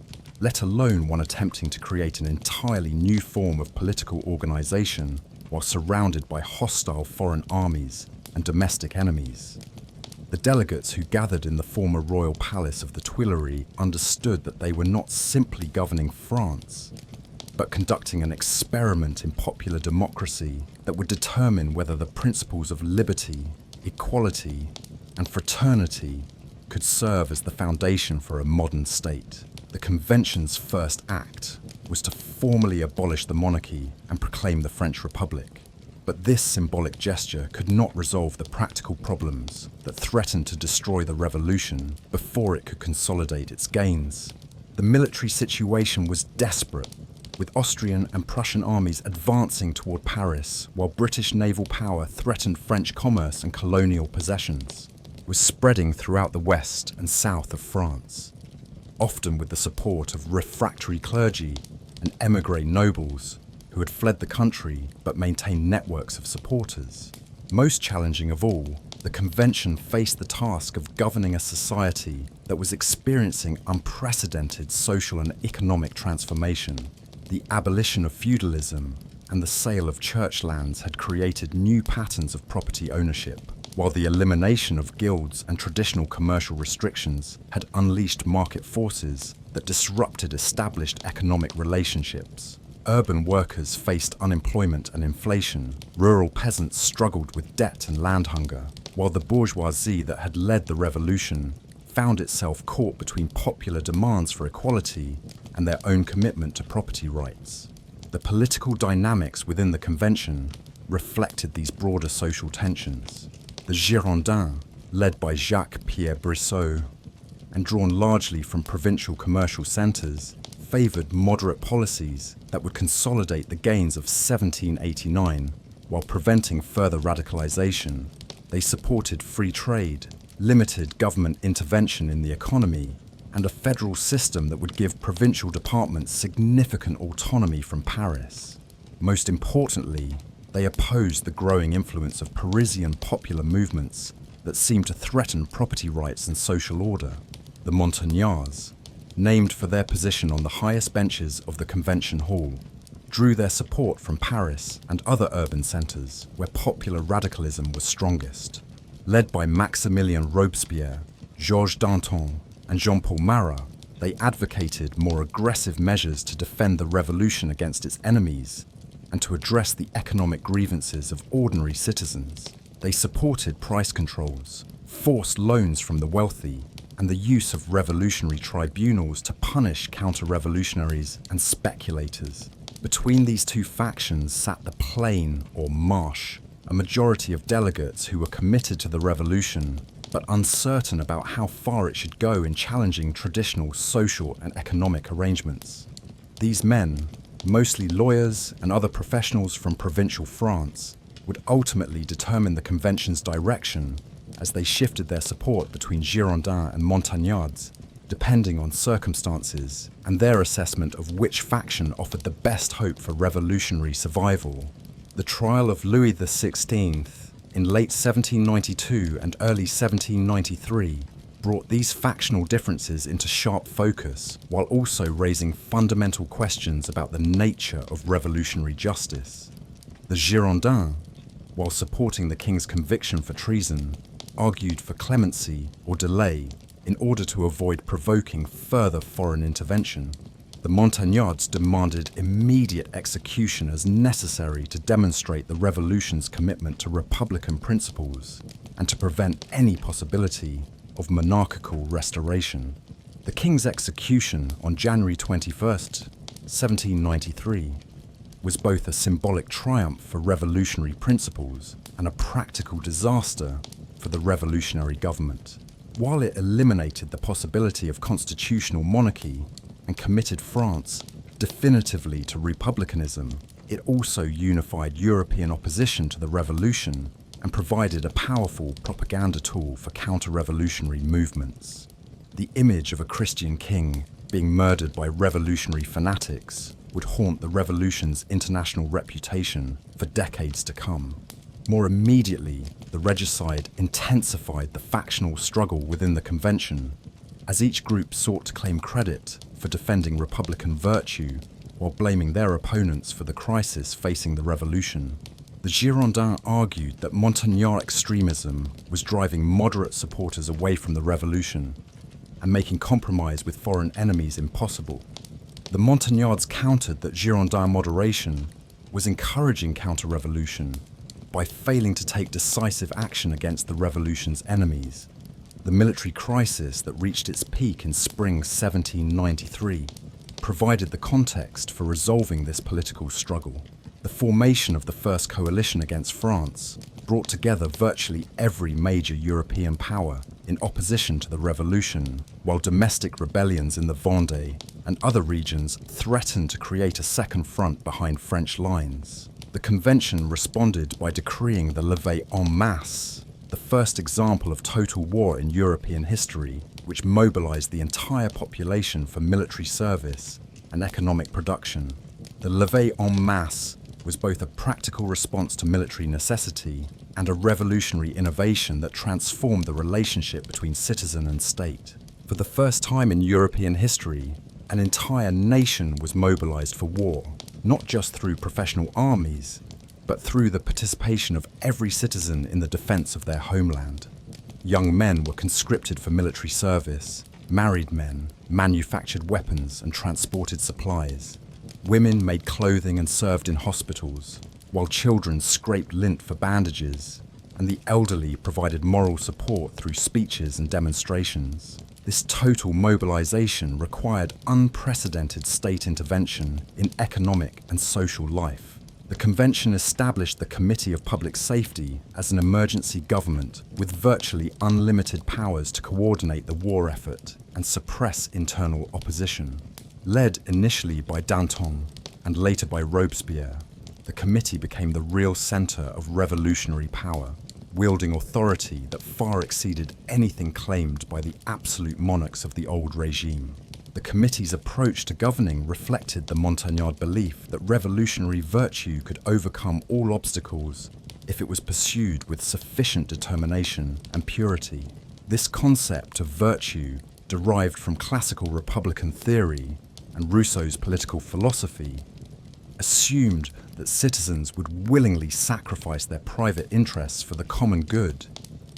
let alone one attempting to create an entirely new form of political organization while surrounded by hostile foreign armies and domestic enemies. The delegates who gathered in the former royal palace of the Tuileries understood that they were not simply governing France, but conducting an experiment in popular democracy that would determine whether the principles of liberty, equality, and fraternity could serve as the foundation for a modern state. The convention's first act was to formally abolish the monarchy and proclaim the French Republic. But this symbolic gesture could not resolve the practical problems that threatened to destroy the revolution before it could consolidate its gains. The military situation was desperate, with Austrian and Prussian armies advancing toward Paris, while British naval power threatened French commerce and colonial possessions, was spreading throughout the west and south of France, often with the support of refractory clergy and émigré nobles who had fled the country but maintained networks of supporters. Most challenging of all, the convention faced the task of governing a society that was experiencing unprecedented social and economic transformation. The abolition of feudalism and the sale of church lands had created new patterns of property ownership, while the elimination of guilds and traditional commercial restrictions had unleashed market forces that disrupted established economic relationships. Urban workers faced unemployment and inflation, rural peasants struggled with debt and land hunger, while the bourgeoisie that had led the revolution found itself caught between popular demands for equality and their own commitment to property rights. The political dynamics within the convention reflected these broader social tensions. The Girondins, led by Jacques-Pierre Brissot, and drawn largely from provincial commercial centres, favoured moderate policies that would consolidate the gains of 1789 while preventing further radicalisation. They supported free trade, limited government intervention in the economy, and a federal system that would give provincial departments significant autonomy from Paris. Most importantly, they opposed the growing influence of Parisian popular movements that seemed to threaten property rights and social order. The Montagnards, named for their position on the highest benches of the convention hall, drew their support from Paris and other urban centres where popular radicalism was strongest. Led by Maximilien Robespierre, Georges Danton, and Jean-Paul Marat, they advocated more aggressive measures to defend the revolution against its enemies and to address the economic grievances of ordinary citizens. They supported price controls, forced loans from the wealthy, and the use of revolutionary tribunals to punish counter-revolutionaries and speculators. Between these two factions sat the plain or marche, a majority of delegates who were committed to the revolution but uncertain about how far it should go in challenging traditional social and economic arrangements. These men, mostly lawyers and other professionals from provincial France, would ultimately determine the convention's direction as they shifted their support between Girondins and Montagnards, depending on circumstances and their assessment of which faction offered the best hope for revolutionary survival. The trial of Louis XVI in late 1792 and early 1793 brought these factional differences into sharp focus while also raising fundamental questions about the nature of revolutionary justice. The Girondins, while supporting the king's conviction for treason, argued for clemency or delay in order to avoid provoking further foreign intervention. The Montagnards demanded immediate execution as necessary to demonstrate the revolution's commitment to republican principles and to prevent any possibility of monarchical restoration. The king's execution on January 21st, 1793, was both a symbolic triumph for revolutionary principles and a practical disaster for the revolutionary government. While it eliminated the possibility of constitutional monarchy and committed France definitively to republicanism, it also unified European opposition to the revolution and provided a powerful propaganda tool for counter-revolutionary movements. The image of a Christian king being murdered by revolutionary fanatics would haunt the revolution's international reputation for decades to come. More immediately, the regicide intensified the factional struggle within the convention, as each group sought to claim credit for defending republican virtue while blaming their opponents for the crisis facing the revolution. The Girondins argued that Montagnard extremism was driving moderate supporters away from the revolution and making compromise with foreign enemies impossible. The Montagnards countered that Girondin moderation was encouraging counter-revolution by failing to take decisive action against the revolution's enemies. The military crisis that reached its peak in spring 1793 provided the context for resolving this political struggle. The formation of the First Coalition against France brought together virtually every major European power in opposition to the revolution, while domestic rebellions in the Vendée and other regions threatened to create a second front behind French lines. The convention responded by decreeing the levée en masse, the first example of total war in European history, which mobilized the entire population for military service and economic production. The levée en masse was both a practical response to military necessity and a revolutionary innovation that transformed the relationship between citizen and state. For the first time in European history, an entire nation was mobilized for war, not just through professional armies, but through the participation of every citizen in the defense of their homeland. Young men were conscripted for military service, married men manufactured weapons and transported supplies. Women made clothing and served in hospitals, while children scraped lint for bandages, and the elderly provided moral support through speeches and demonstrations. This total mobilization required unprecedented state intervention in economic and social life. The convention established the Committee of Public Safety as an emergency government with virtually unlimited powers to coordinate the war effort and suppress internal opposition. Led initially by Danton and later by Robespierre, the committee became the real center of revolutionary power, wielding authority that far exceeded anything claimed by the absolute monarchs of the old regime. The committee's approach to governing reflected the Montagnard belief that revolutionary virtue could overcome all obstacles if it was pursued with sufficient determination and purity. This concept of virtue, derived from classical republican theory and Rousseau's political philosophy, assumed that citizens would willingly sacrifice their private interests for the common good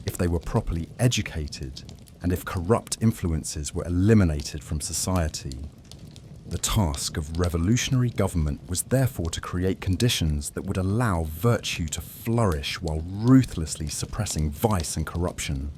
if they were properly educated and if corrupt influences were eliminated from society. The task of revolutionary government was therefore to create conditions that would allow virtue to flourish while ruthlessly suppressing vice and corruption.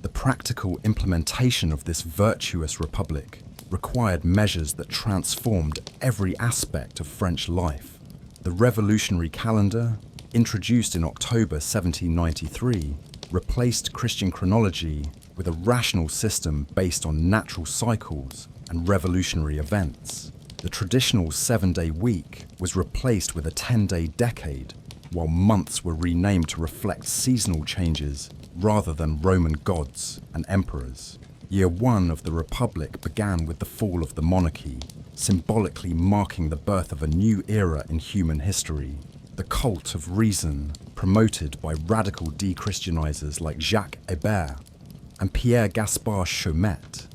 The practical implementation of this virtuous republic required measures that transformed every aspect of French life. The revolutionary calendar, introduced in October 1793, replaced Christian chronology with a rational system based on natural cycles and revolutionary events. The traditional 7-day week was replaced with a 10-day decade, while months were renamed to reflect seasonal changes rather than Roman gods and emperors. Year 1 of the Republic began with the fall of the monarchy, symbolically marking the birth of a new era in human history. The cult of reason, promoted by radical de-Christianizers like Jacques Hébert and Pierre Gaspard Chaumette,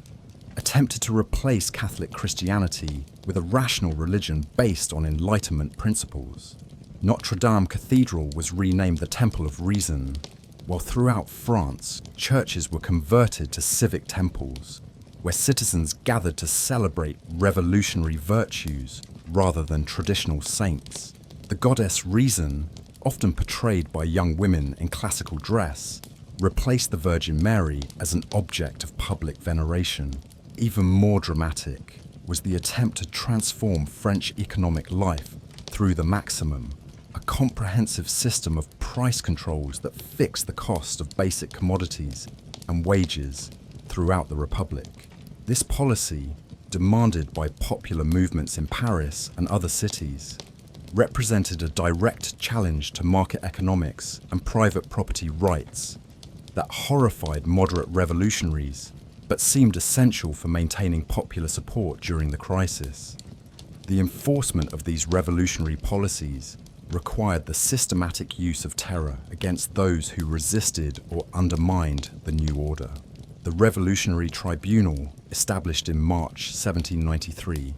attempted to replace Catholic Christianity with a rational religion based on Enlightenment principles. Notre Dame Cathedral was renamed the Temple of Reason, while throughout France, churches were converted to civic temples, where citizens gathered to celebrate revolutionary virtues rather than traditional saints. The goddess Reason, often portrayed by young women in classical dress, replaced the Virgin Mary as an object of public veneration. Even more dramatic was the attempt to transform French economic life through the maximum, a comprehensive system of price controls that fixed the cost of basic commodities and wages throughout the Republic. This policy, demanded by popular movements in Paris and other cities, represented a direct challenge to market economics and private property rights that horrified moderate revolutionaries, but seemed essential for maintaining popular support during the crisis. The enforcement of these revolutionary policies required the systematic use of terror against those who resisted or undermined the new order. The Revolutionary Tribunal, established in March 1793,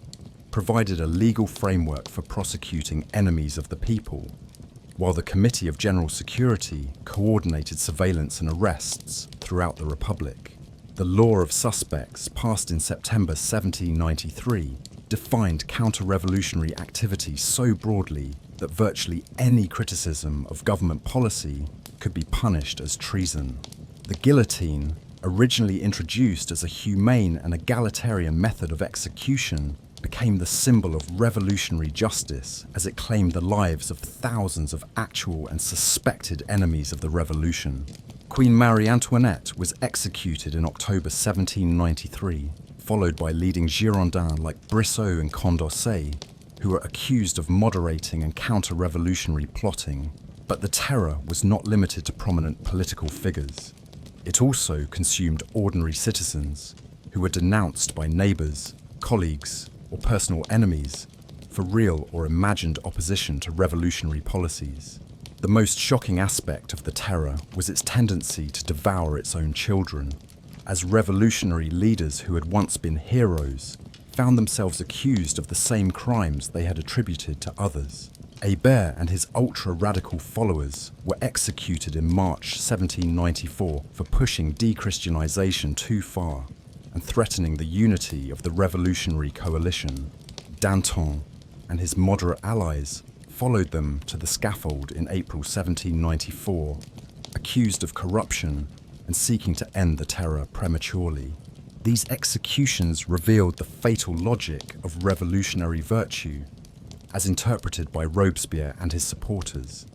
provided a legal framework for prosecuting enemies of the people, while the Committee of General Security coordinated surveillance and arrests throughout the Republic. The law of suspects, passed in September 1793, defined counter-revolutionary activity so broadly that virtually any criticism of government policy could be punished as treason. The guillotine, originally introduced as a humane and egalitarian method of execution, became the symbol of revolutionary justice as it claimed the lives of thousands of actual and suspected enemies of the revolution. Queen Marie Antoinette was executed in October 1793, followed by leading Girondins like Brissot and Condorcet, who were accused of moderating and counter-revolutionary plotting. But the terror was not limited to prominent political figures. It also consumed ordinary citizens who were denounced by neighbours, colleagues, or personal enemies for real or imagined opposition to revolutionary policies. The most shocking aspect of the terror was its tendency to devour its own children, as revolutionary leaders who had once been heroes found themselves accused of the same crimes they had attributed to others. Hébert and his ultra-radical followers were executed in March 1794 for pushing de-Christianization too far and threatening the unity of the revolutionary coalition. Danton and his moderate allies followed them to the scaffold in April 1794, accused of corruption and seeking to end the terror prematurely. These executions revealed the fatal logic of revolutionary virtue, as interpreted by Robespierre and his supporters.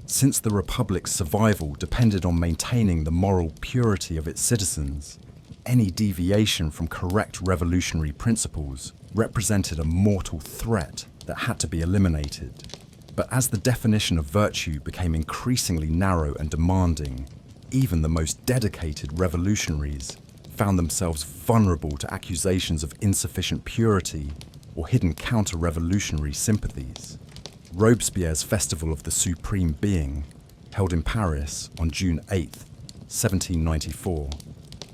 Since the Republic's survival depended on maintaining the moral purity of its citizens, any deviation from correct revolutionary principles represented a mortal threat that had to be eliminated. But as the definition of virtue became increasingly narrow and demanding, even the most dedicated revolutionaries found themselves vulnerable to accusations of insufficient purity or hidden counter-revolutionary sympathies. Robespierre's Festival of the Supreme Being, held in Paris on June 8, 1794,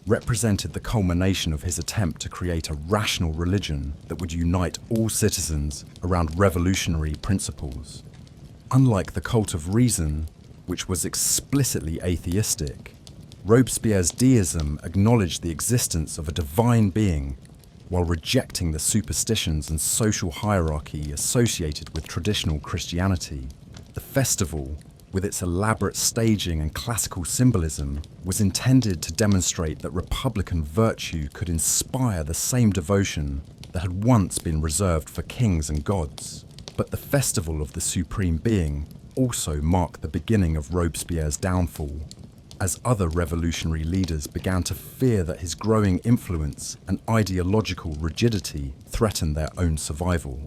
represented the culmination of his attempt to create a rational religion that would unite all citizens around revolutionary principles. Unlike the cult of reason, which was explicitly atheistic, Robespierre's deism acknowledged the existence of a divine being while rejecting the superstitions and social hierarchy associated with traditional Christianity. The festival, with its elaborate staging and classical symbolism, was intended to demonstrate that republican virtue could inspire the same devotion that had once been reserved for kings and gods. But the festival of the Supreme Being also marked the beginning of Robespierre's downfall, as other revolutionary leaders began to fear that his growing influence and ideological rigidity threatened their own survival.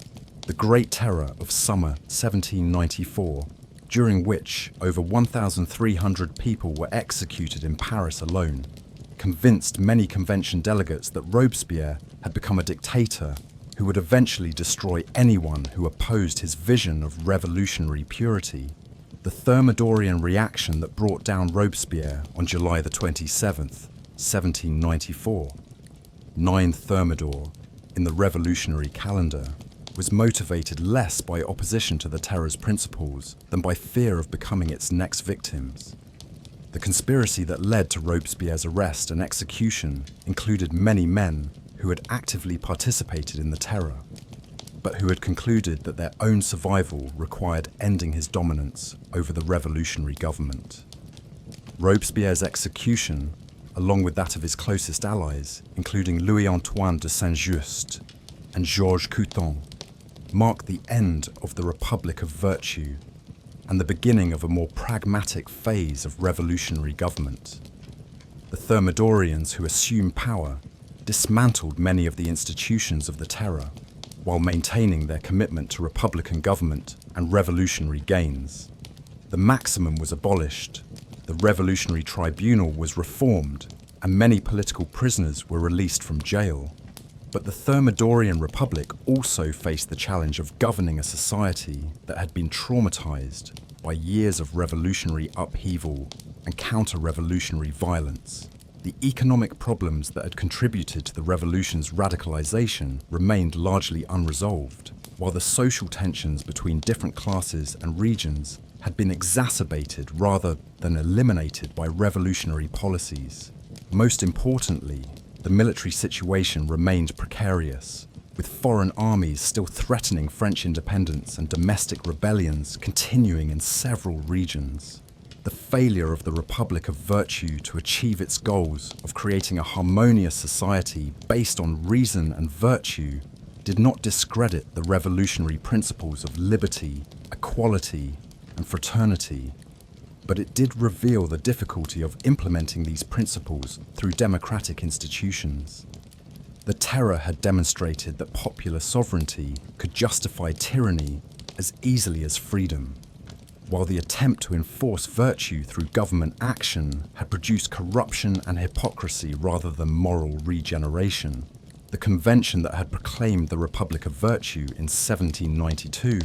The Great Terror of summer 1794, during which over 1,300 people were executed in Paris alone, convinced many convention delegates that Robespierre had become a dictator who would eventually destroy anyone who opposed his vision of revolutionary purity. The Thermidorian reaction that brought down Robespierre on July the 27th, 1794, 9 Thermidor in the revolutionary calendar, was motivated less by opposition to the terror's principles than by fear of becoming its next victims. The conspiracy that led to Robespierre's arrest and execution included many men who had actively participated in the terror, but who had concluded that their own survival required ending his dominance over the revolutionary government. Robespierre's execution, along with that of his closest allies, including Louis-Antoine de Saint-Just and Georges Couthon, marked the end of the Republic of Virtue and the beginning of a more pragmatic phase of revolutionary government. The Thermidorians who assumed power dismantled many of the institutions of the terror, while maintaining their commitment to republican government and revolutionary gains. The maximum was abolished, the revolutionary tribunal was reformed, and many political prisoners were released from jail. But the Thermidorian Republic also faced the challenge of governing a society that had been traumatized by years of revolutionary upheaval and counter-revolutionary violence. The economic problems that had contributed to the revolution's radicalization remained largely unresolved, while the social tensions between different classes and regions had been exacerbated rather than eliminated by revolutionary policies. Most importantly, the military situation remained precarious, with foreign armies still threatening French independence and domestic rebellions continuing in several regions. The failure of the Republic of Virtue to achieve its goals of creating a harmonious society based on reason and virtue did not discredit the revolutionary principles of liberty, equality, and fraternity, but it did reveal the difficulty of implementing these principles through democratic institutions. The terror had demonstrated that popular sovereignty could justify tyranny as easily as freedom, while the attempt to enforce virtue through government action had produced corruption and hypocrisy rather than moral regeneration. The convention that had proclaimed the Republic of Virtue in 1792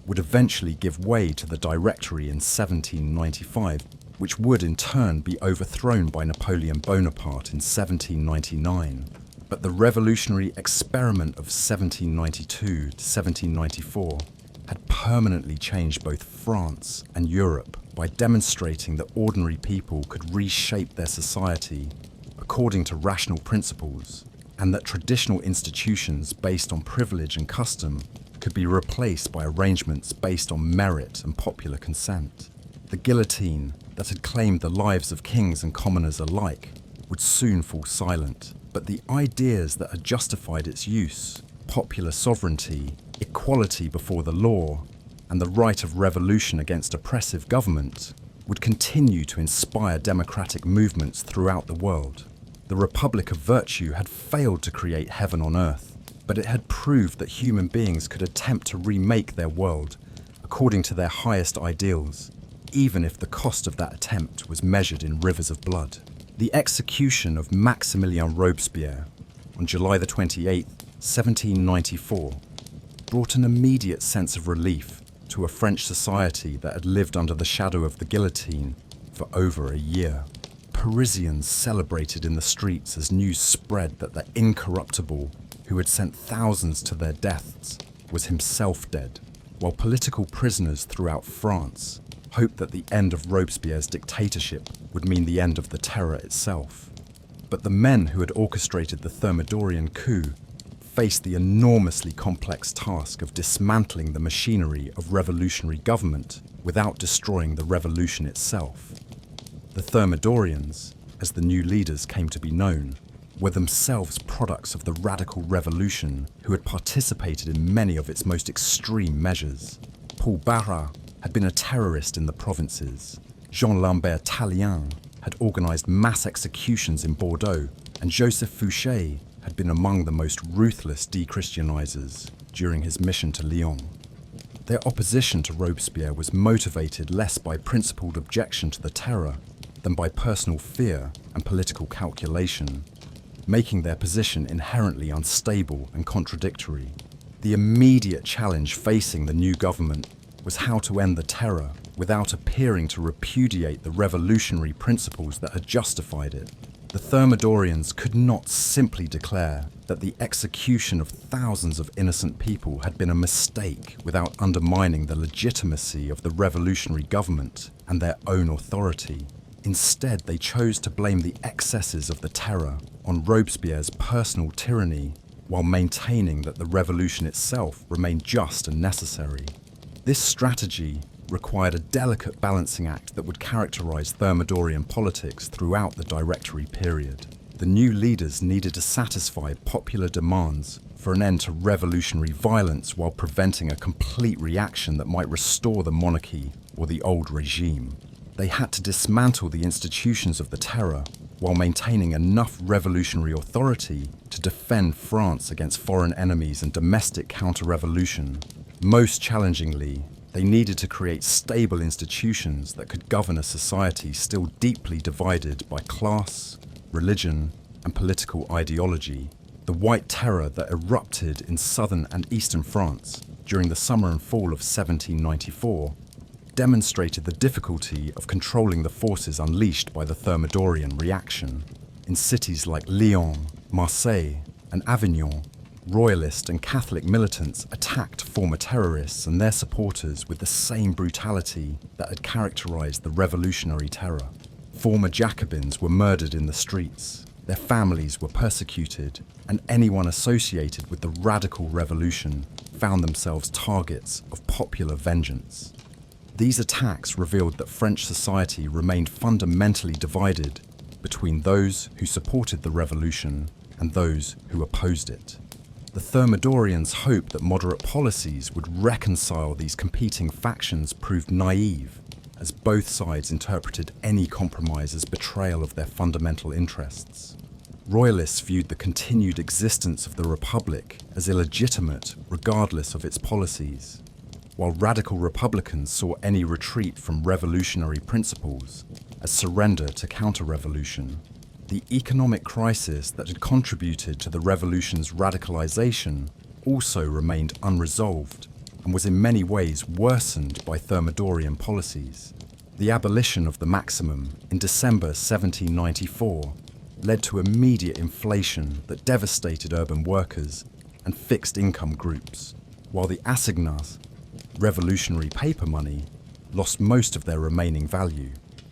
would eventually give way to the Directory in 1795, which would in turn be overthrown by Napoleon Bonaparte in 1799. But the revolutionary experiment of 1792 to 1794 had permanently changed both France and Europe by demonstrating that ordinary people could reshape their society according to rational principles, and that traditional institutions based on privilege and custom could be replaced by arrangements based on merit and popular consent. The guillotine that had claimed the lives of kings and commoners alike would soon fall silent, but the ideas that had justified its use, popular sovereignty, equality before the law, and the right of revolution against oppressive government, would continue to inspire democratic movements throughout the world. The Republic of Virtue had failed to create heaven on earth, but it had proved that human beings could attempt to remake their world according to their highest ideals, even if the cost of that attempt was measured in rivers of blood. The execution of Maximilien Robespierre on July the 28th, 1794, brought an immediate sense of relief to a French society that had lived under the shadow of the guillotine for over a year. Parisians celebrated in the streets as news spread that the incorruptible, who had sent thousands to their deaths, was himself dead, while political prisoners throughout France hoped that the end of Robespierre's dictatorship would mean the end of the terror itself. But the men who had orchestrated the Thermidorian coup faced the enormously complex task of dismantling the machinery of revolutionary government without destroying the revolution itself. The Thermidorians, as the new leaders came to be known, were themselves products of the radical revolution who had participated in many of its most extreme measures. Paul Barras had been a terrorist in the provinces. Jean-Lambert Tallien had organised mass executions in Bordeaux, and Joseph Fouché had been among the most ruthless de-Christianizers during his mission to Lyon. Their opposition to Robespierre was motivated less by principled objection to the terror than by personal fear and political calculation, making their position inherently unstable and contradictory. The immediate challenge facing the new government was how to end the terror without appearing to repudiate the revolutionary principles that had justified it. The Thermidorians could not simply declare that the execution of thousands of innocent people had been a mistake without undermining the legitimacy of the revolutionary government and their own authority. Instead, they chose to blame the excesses of the terror on Robespierre's personal tyranny, while maintaining that the revolution itself remained just and necessary. This strategy required a delicate balancing act that would characterize Thermidorian politics throughout the Directory period. The new leaders needed to satisfy popular demands for an end to revolutionary violence while preventing a complete reaction that might restore the monarchy or the old regime. They had to dismantle the institutions of the terror while maintaining enough revolutionary authority to defend France against foreign enemies and domestic counter-revolution. Most challengingly, they needed to create stable institutions that could govern a society still deeply divided by class, religion, and political ideology. The White Terror that erupted in southern and eastern France during the summer and fall of 1794 demonstrated the difficulty of controlling the forces unleashed by the Thermidorian reaction. In cities like Lyon, Marseille, and Avignon, Royalist and Catholic militants attacked former terrorists and their supporters with the same brutality that had characterized the revolutionary terror. Former Jacobins were murdered in the streets, their families were persecuted, and anyone associated with the radical revolution found themselves targets of popular vengeance. These attacks revealed that French society remained fundamentally divided between those who supported the revolution and those who opposed it. The Thermidorians' hope that moderate policies would reconcile these competing factions proved naive, as both sides interpreted any compromise as betrayal of their fundamental interests. Royalists viewed the continued existence of the Republic as illegitimate regardless of its policies, while radical Republicans saw any retreat from revolutionary principles as surrender to counter-revolution. The economic crisis that had contributed to the revolution's radicalization also remained unresolved and was in many ways worsened by Thermidorian policies. The abolition of the maximum in December 1794 led to immediate inflation that devastated urban workers and fixed income groups, while the assignats, revolutionary paper money, lost most of their remaining value.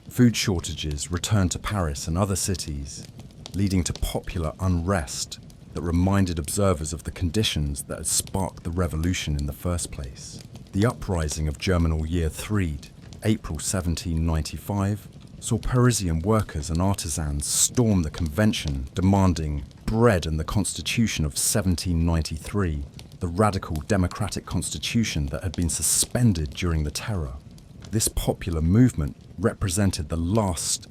Food shortages returned to Paris and other cities, leading to popular unrest that reminded observers of the conditions that had sparked the revolution in the first place. The uprising of Germinal Year 3, April 1795, saw Parisian workers and artisans storm the convention demanding bread and the Constitution of 1793, the radical democratic constitution that had been suspended during the terror. This popular movement represented the last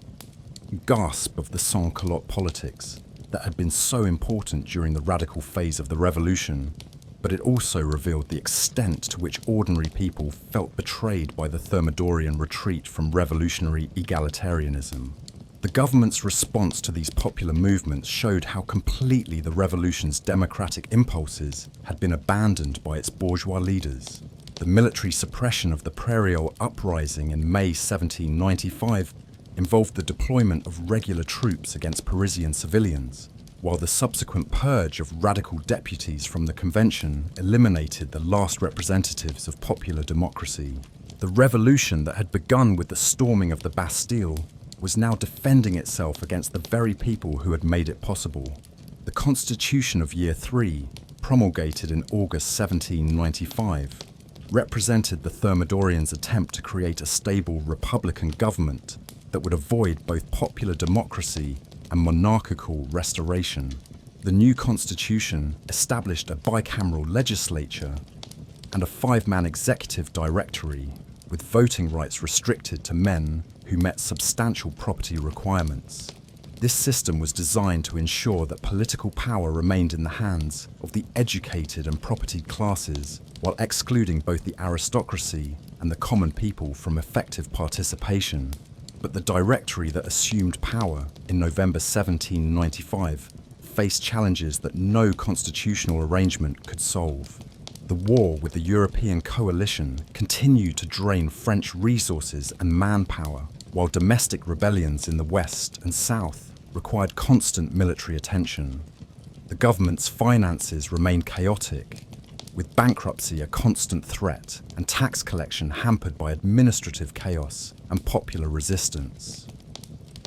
gasp of the sans-culotte politics that had been so important during the radical phase of the revolution, but it also revealed the extent to which ordinary people felt betrayed by the Thermidorian retreat from revolutionary egalitarianism. The government's response to these popular movements showed how completely the revolution's democratic impulses had been abandoned by its bourgeois leaders. The military suppression of the Prairial uprising in May 1795 involved the deployment of regular troops against Parisian civilians, while the subsequent purge of radical deputies from the convention eliminated the last representatives of popular democracy. The revolution that had begun with the storming of the Bastille was now defending itself against the very people who had made it possible. The Constitution of Year 3, promulgated in August 1795, represented the Thermidorians' attempt to create a stable republican government that would avoid both popular democracy and monarchical restoration. The new constitution established a bicameral legislature and a 5-man executive directory, with voting rights restricted to men who met substantial property requirements. This system was designed to ensure that political power remained in the hands of the educated and propertied classes, while excluding both the aristocracy and the common people from effective participation. But the directory that assumed power in November 1795 faced challenges that no constitutional arrangement could solve. The war with the European coalition continued to drain French resources and manpower, while domestic rebellions in the west and south required constant military attention. The government's finances remained chaotic, with bankruptcy a constant threat and tax collection hampered by administrative chaos and popular resistance.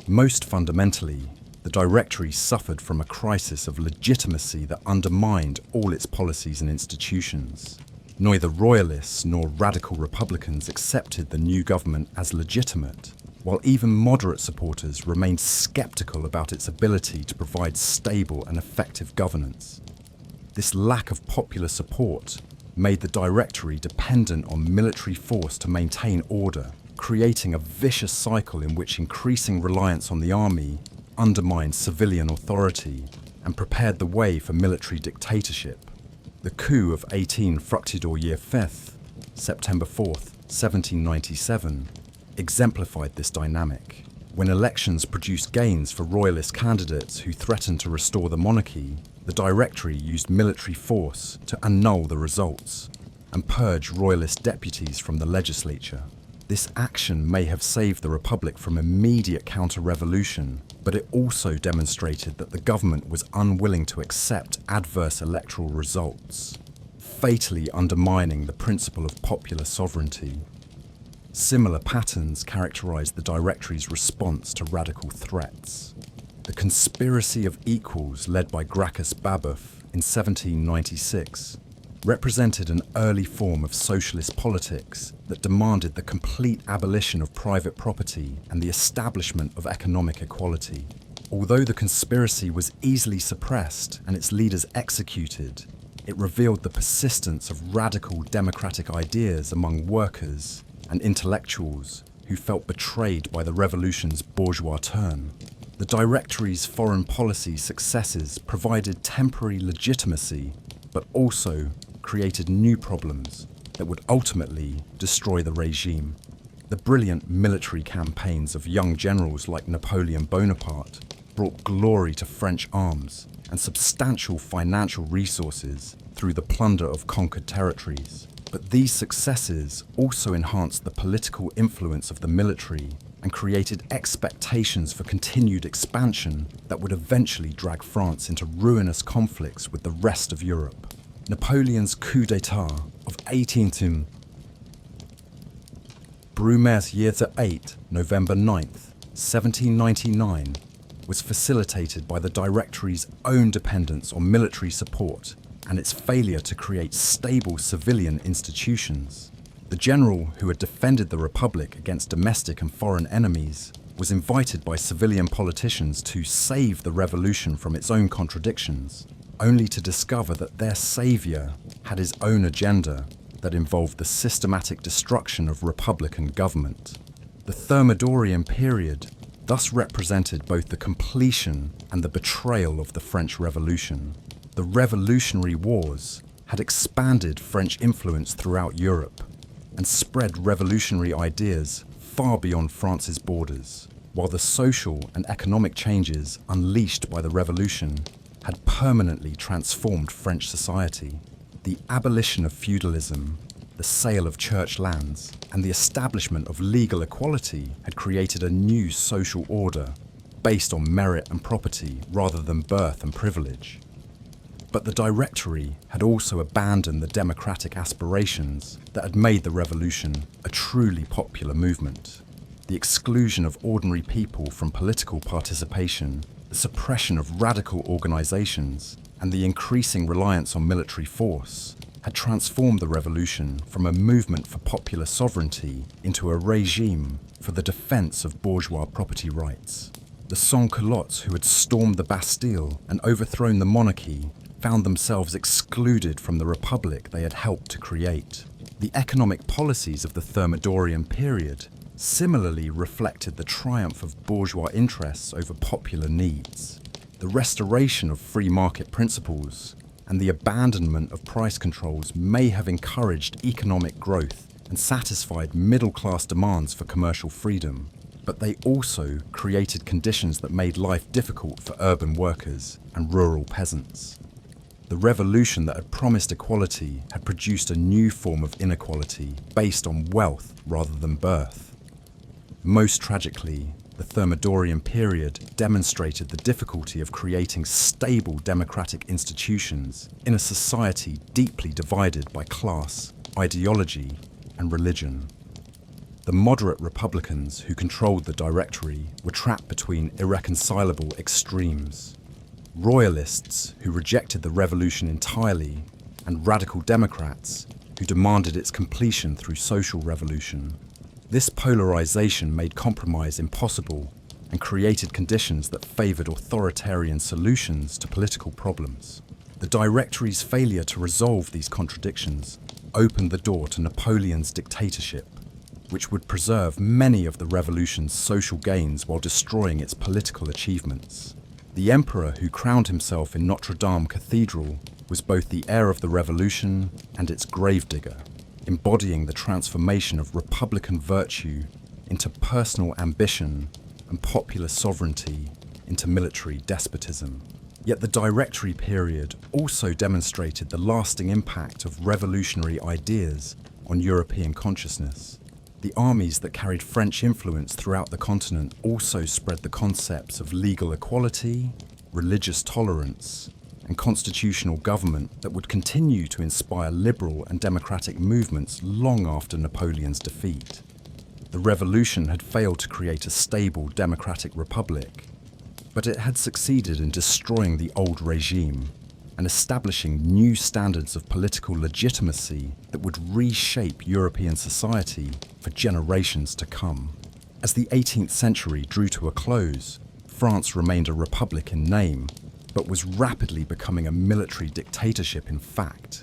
Most fundamentally, the Directory suffered from a crisis of legitimacy that undermined all its policies and institutions. Neither royalists nor radical republicans accepted the new government as legitimate, while even moderate supporters remained skeptical about its ability to provide stable and effective governance. This lack of popular support made the Directory dependent on military force to maintain order, creating a vicious cycle in which increasing reliance on the army undermined civilian authority and prepared the way for military dictatorship. The coup of 18 Fructidor Year 5th, September 4th, 1797, exemplified this dynamic. When elections produced gains for royalist candidates who threatened to restore the monarchy, the Directory used military force to annul the results and purge royalist deputies from the legislature. This action may have saved the Republic from immediate counter-revolution, but it also demonstrated that the government was unwilling to accept adverse electoral results, fatally undermining the principle of popular sovereignty. Similar patterns characterized the Directory's response to radical threats. The Conspiracy of Equals, led by Gracchus Babeuf in 1796, represented an early form of socialist politics that demanded the complete abolition of private property and the establishment of economic equality. Although the conspiracy was easily suppressed and its leaders executed, it revealed the persistence of radical democratic ideas among workers and intellectuals who felt betrayed by the revolution's bourgeois turn. The Directory's foreign policy successes provided temporary legitimacy, but also created new problems that would ultimately destroy the regime. The brilliant military campaigns of young generals like Napoleon Bonaparte brought glory to French arms and substantial financial resources through the plunder of conquered territories. But these successes also enhanced the political influence of the military and created expectations for continued expansion that would eventually drag France into ruinous conflicts with the rest of Europe. Napoleon's coup d'état of 18 Brumaire Year 8, November 9th, 1799, was facilitated by the Directory's own dependence on military support and its failure to create stable civilian institutions. The general who had defended the Republic against domestic and foreign enemies was invited by civilian politicians to save the revolution from its own contradictions, only to discover that their savior had his own agenda that involved the systematic destruction of republican government. The Thermidorian period thus represented both the completion and the betrayal of the French Revolution. The Revolutionary Wars had expanded French influence throughout Europe and spread revolutionary ideas far beyond France's borders, while the social and economic changes unleashed by the Revolution had permanently transformed French society. The abolition of feudalism the sale of church lands, and the establishment of legal equality had created a new social order based on merit and property rather than birth and privilege. But the Directory had also abandoned the democratic aspirations that had made the revolution a truly popular movement. The exclusion of ordinary people from political participation, the suppression of radical organizations, and the increasing reliance on military force had transformed the revolution from a movement for popular sovereignty into a regime for the defense of bourgeois property rights. The sans-culottes who had stormed the Bastille and overthrown the monarchy found themselves excluded from the republic they had helped to create. The economic policies of the Thermidorian period similarly reflected the triumph of bourgeois interests over popular needs. The restoration of free market principles and the abandonment of price controls may have encouraged economic growth and satisfied middle-class demands for commercial freedom, but they also created conditions that made life difficult for urban workers and rural peasants. The revolution that had promised equality had produced a new form of inequality based on wealth rather than birth. Most tragically, the Thermidorian period demonstrated the difficulty of creating stable democratic institutions in a society deeply divided by class, ideology, and religion. The moderate Republicans who controlled the Directory were trapped between irreconcilable extremes. Royalists who rejected the revolution entirely, and radical Democrats who demanded its completion through social revolution. This polarization made compromise impossible and created conditions that favored authoritarian solutions to political problems. The Directory's failure to resolve these contradictions opened the door to Napoleon's dictatorship, which would preserve many of the revolution's social gains while destroying its political achievements. The emperor who crowned himself in Notre Dame Cathedral was both the heir of the revolution and its gravedigger, embodying the transformation of republican virtue into personal ambition and popular sovereignty into military despotism. Yet the Directory period also demonstrated the lasting impact of revolutionary ideas on European consciousness. The armies that carried French influence throughout the continent also spread the concepts of legal equality, religious tolerance, and constitutional government that would continue to inspire liberal and democratic movements long after Napoleon's defeat. The revolution had failed to create a stable democratic republic, but it had succeeded in destroying the old regime and establishing new standards of political legitimacy that would reshape European society for generations to come. As the 18th century drew to a close, France remained a republic in name, but was rapidly becoming a military dictatorship in fact.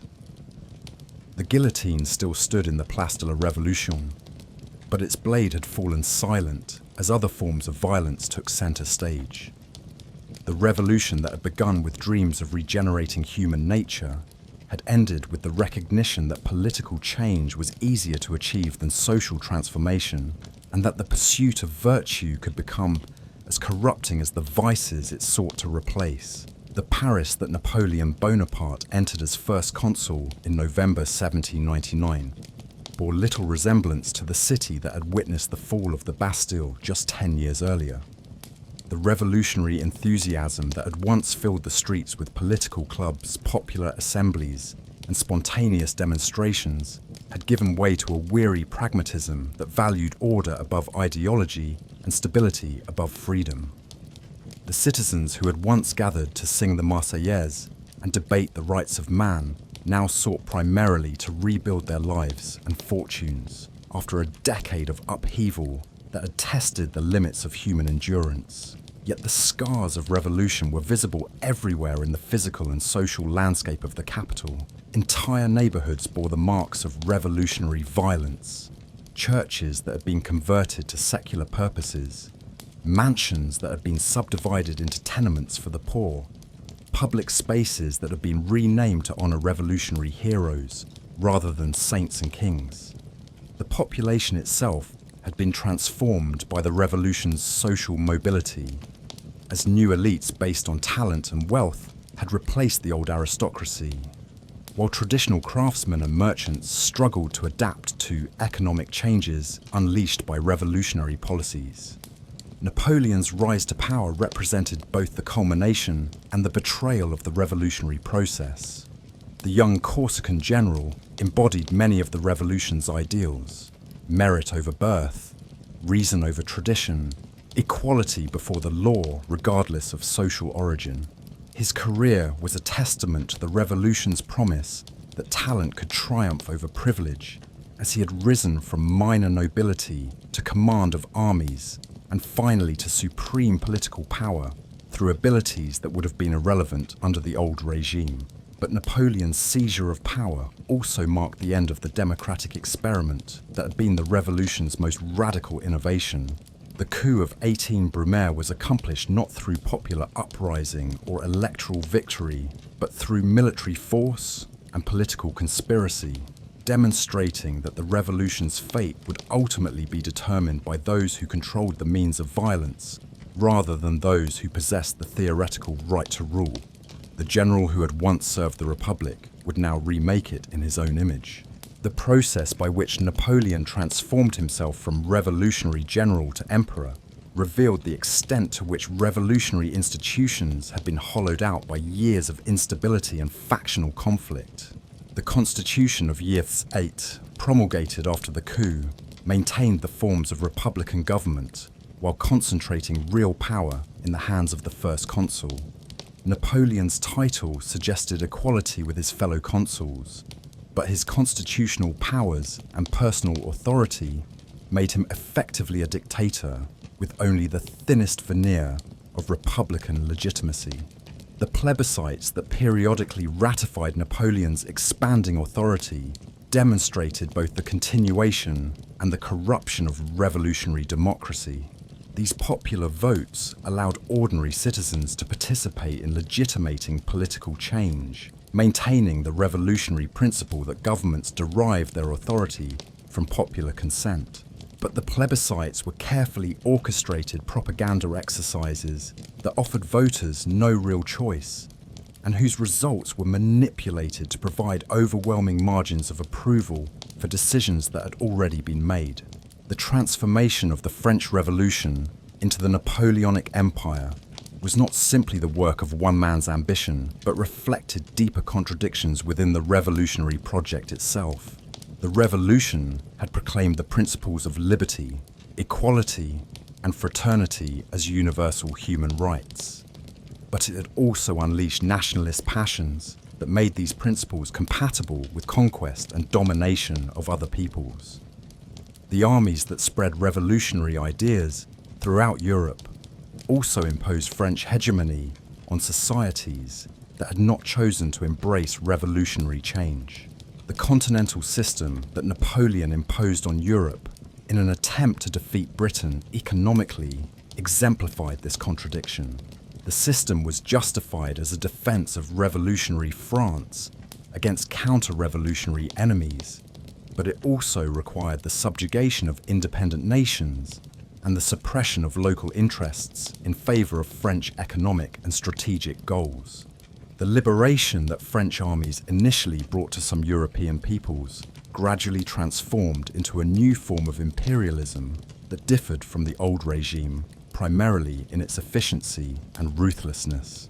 The guillotine still stood in the Place de la Révolution, but its blade had fallen silent as other forms of violence took center stage. The revolution that had begun with dreams of regenerating human nature had ended with the recognition that political change was easier to achieve than social transformation, and that the pursuit of virtue could become as corrupting as the vices it sought to replace. The Paris that Napoleon Bonaparte entered as first consul in November 1799 bore little resemblance to the city that had witnessed the fall of the Bastille just 10 years earlier. The revolutionary enthusiasm that had once filled the streets with political clubs, popular assemblies, and spontaneous demonstrations had given way to a weary pragmatism that valued order above ideology and stability above freedom. The citizens who had once gathered to sing the Marseillaise and debate the rights of man now sought primarily to rebuild their lives and fortunes after a decade of upheaval that had tested the limits of human endurance. Yet the scars of revolution were visible everywhere in the physical and social landscape of the capital. Entire neighborhoods bore the marks of revolutionary violence. Churches that had been converted to secular purposes, mansions that had been subdivided into tenements for the poor, public spaces that had been renamed to honor revolutionary heroes rather than saints and kings. The population itself had been transformed by the revolution's social mobility, as new elites based on talent and wealth had replaced the old aristocracy. while traditional craftsmen and merchants struggled to adapt to economic changes unleashed by revolutionary policies. Napoleon's rise to power represented both the culmination and the betrayal of the revolutionary process. The young Corsican general embodied many of the revolution's ideals: merit over birth, reason over tradition, equality before the law regardless of social origin. His career was a testament to the revolution's promise that talent could triumph over privilege, as he had risen from minor nobility to command of armies and finally to supreme political power through abilities that would have been irrelevant under the old regime. But Napoleon's seizure of power also marked the end of the democratic experiment that had been the revolution's most radical innovation. The coup of 18 Brumaire was accomplished not through popular uprising or electoral victory, but through military force and political conspiracy, demonstrating that the revolution's fate would ultimately be determined by those who controlled the means of violence, rather than those who possessed the theoretical right to rule. The general who had once served the Republic would now remake it in his own image. The process by which Napoleon transformed himself from revolutionary general to emperor revealed the extent to which revolutionary institutions had been hollowed out by years of instability and factional conflict. The Constitution of Years 8, promulgated after the coup, maintained the forms of republican government while concentrating real power in the hands of the first consul. Napoleon's title suggested equality with his fellow consuls, but his constitutional powers and personal authority made him effectively a dictator with only the thinnest veneer of republican legitimacy. The plebiscites that periodically ratified Napoleon's expanding authority demonstrated both the continuation and the corruption of revolutionary democracy. These popular votes allowed ordinary citizens to participate in legitimating political change, maintaining the revolutionary principle that governments derive their authority from popular consent. But the plebiscites were carefully orchestrated propaganda exercises that offered voters no real choice, and whose results were manipulated to provide overwhelming margins of approval for decisions that had already been made. The transformation of the French Revolution into the Napoleonic Empire was not simply the work of one man's ambition, but reflected deeper contradictions within the revolutionary project itself. The revolution had proclaimed the principles of liberty, equality, and fraternity as universal human rights. But it had also unleashed nationalist passions that made these principles compatible with conquest and domination of other peoples. The armies that spread revolutionary ideas throughout Europe also imposed French hegemony on societies that had not chosen to embrace revolutionary change. The continental system that Napoleon imposed on Europe in an attempt to defeat Britain economically exemplified this contradiction. The system was justified as a defense of revolutionary France against counter-revolutionary enemies, but it also required the subjugation of independent nations and the suppression of local interests in favor of French economic and strategic goals. The liberation that French armies initially brought to some European peoples gradually transformed into a new form of imperialism that differed from the old regime, primarily in its efficiency and ruthlessness.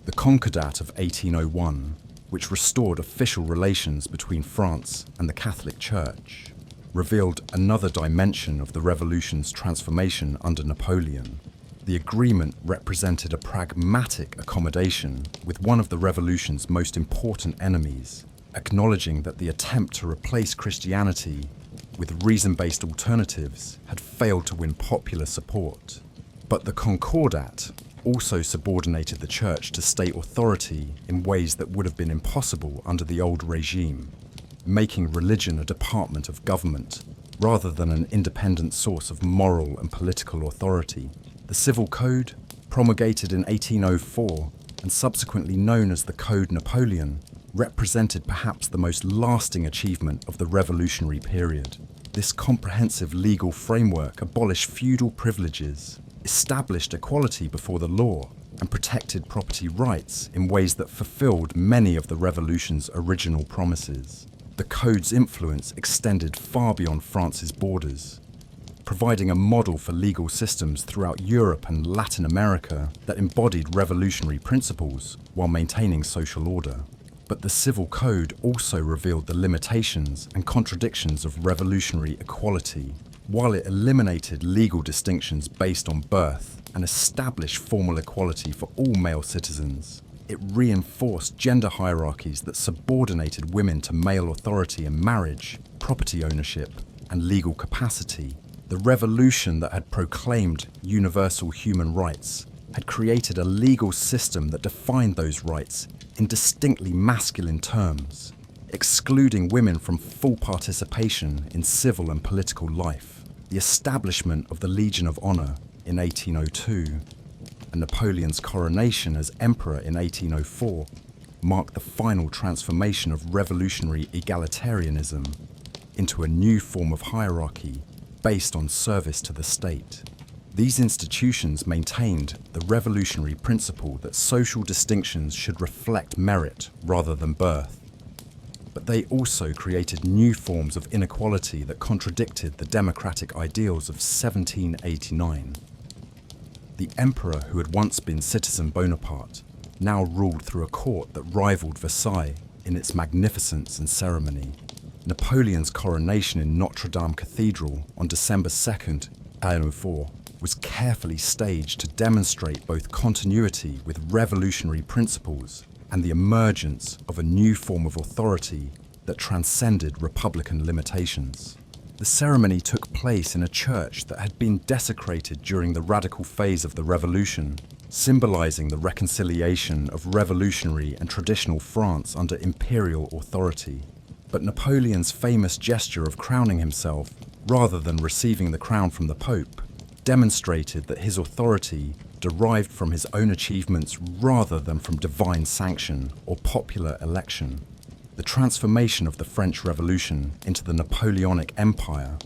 The Concordat of 1801, which restored official relations between France and the Catholic Church, revealed another dimension of the revolution's transformation under Napoleon. The agreement represented a pragmatic accommodation with one of the revolution's most important enemies, acknowledging that the attempt to replace Christianity with reason-based alternatives had failed to win popular support. But the Concordat also subordinated the church to state authority in ways that would have been impossible under the old regime, making religion a department of government rather than an independent source of moral and political authority. The Civil Code, promulgated in 1804 and subsequently known as the Code Napoleon, represented perhaps the most lasting achievement of the revolutionary period. This comprehensive legal framework abolished feudal privileges, established equality before the law, and protected property rights in ways that fulfilled many of the revolution's original promises. The code's influence extended far beyond France's borders, providing a model for legal systems throughout Europe and Latin America that embodied revolutionary principles while maintaining social order. But the civil code also revealed the limitations and contradictions of revolutionary equality. While it eliminated legal distinctions based on birth and established formal equality for all male citizens, it reinforced gender hierarchies that subordinated women to male authority in marriage, property ownership, and legal capacity. The revolution that had proclaimed universal human rights had created a legal system that defined those rights in distinctly masculine terms, excluding women from full participation in civil and political life. The establishment of the Legion of Honor in 1802 and Napoleon's coronation as emperor in 1804 marked the final transformation of revolutionary egalitarianism into a new form of hierarchy based on service to the state. These institutions maintained the revolutionary principle that social distinctions should reflect merit rather than birth. But they also created new forms of inequality that contradicted the democratic ideals of 1789. The emperor who had once been Citizen Bonaparte now ruled through a court that rivaled Versailles in its magnificence and ceremony. Napoleon's coronation in Notre Dame Cathedral on December 2nd, 1804, was carefully staged to demonstrate both continuity with revolutionary principles and the emergence of a new form of authority that transcended republican limitations. The ceremony took place in a church that had been desecrated during the radical phase of the revolution, symbolizing the reconciliation of revolutionary and traditional France under imperial authority. But Napoleon's famous gesture of crowning himself, rather than receiving the crown from the Pope, demonstrated that his authority derived from his own achievements rather than from divine sanction or popular election. The transformation of the French Revolution into the Napoleonic Empire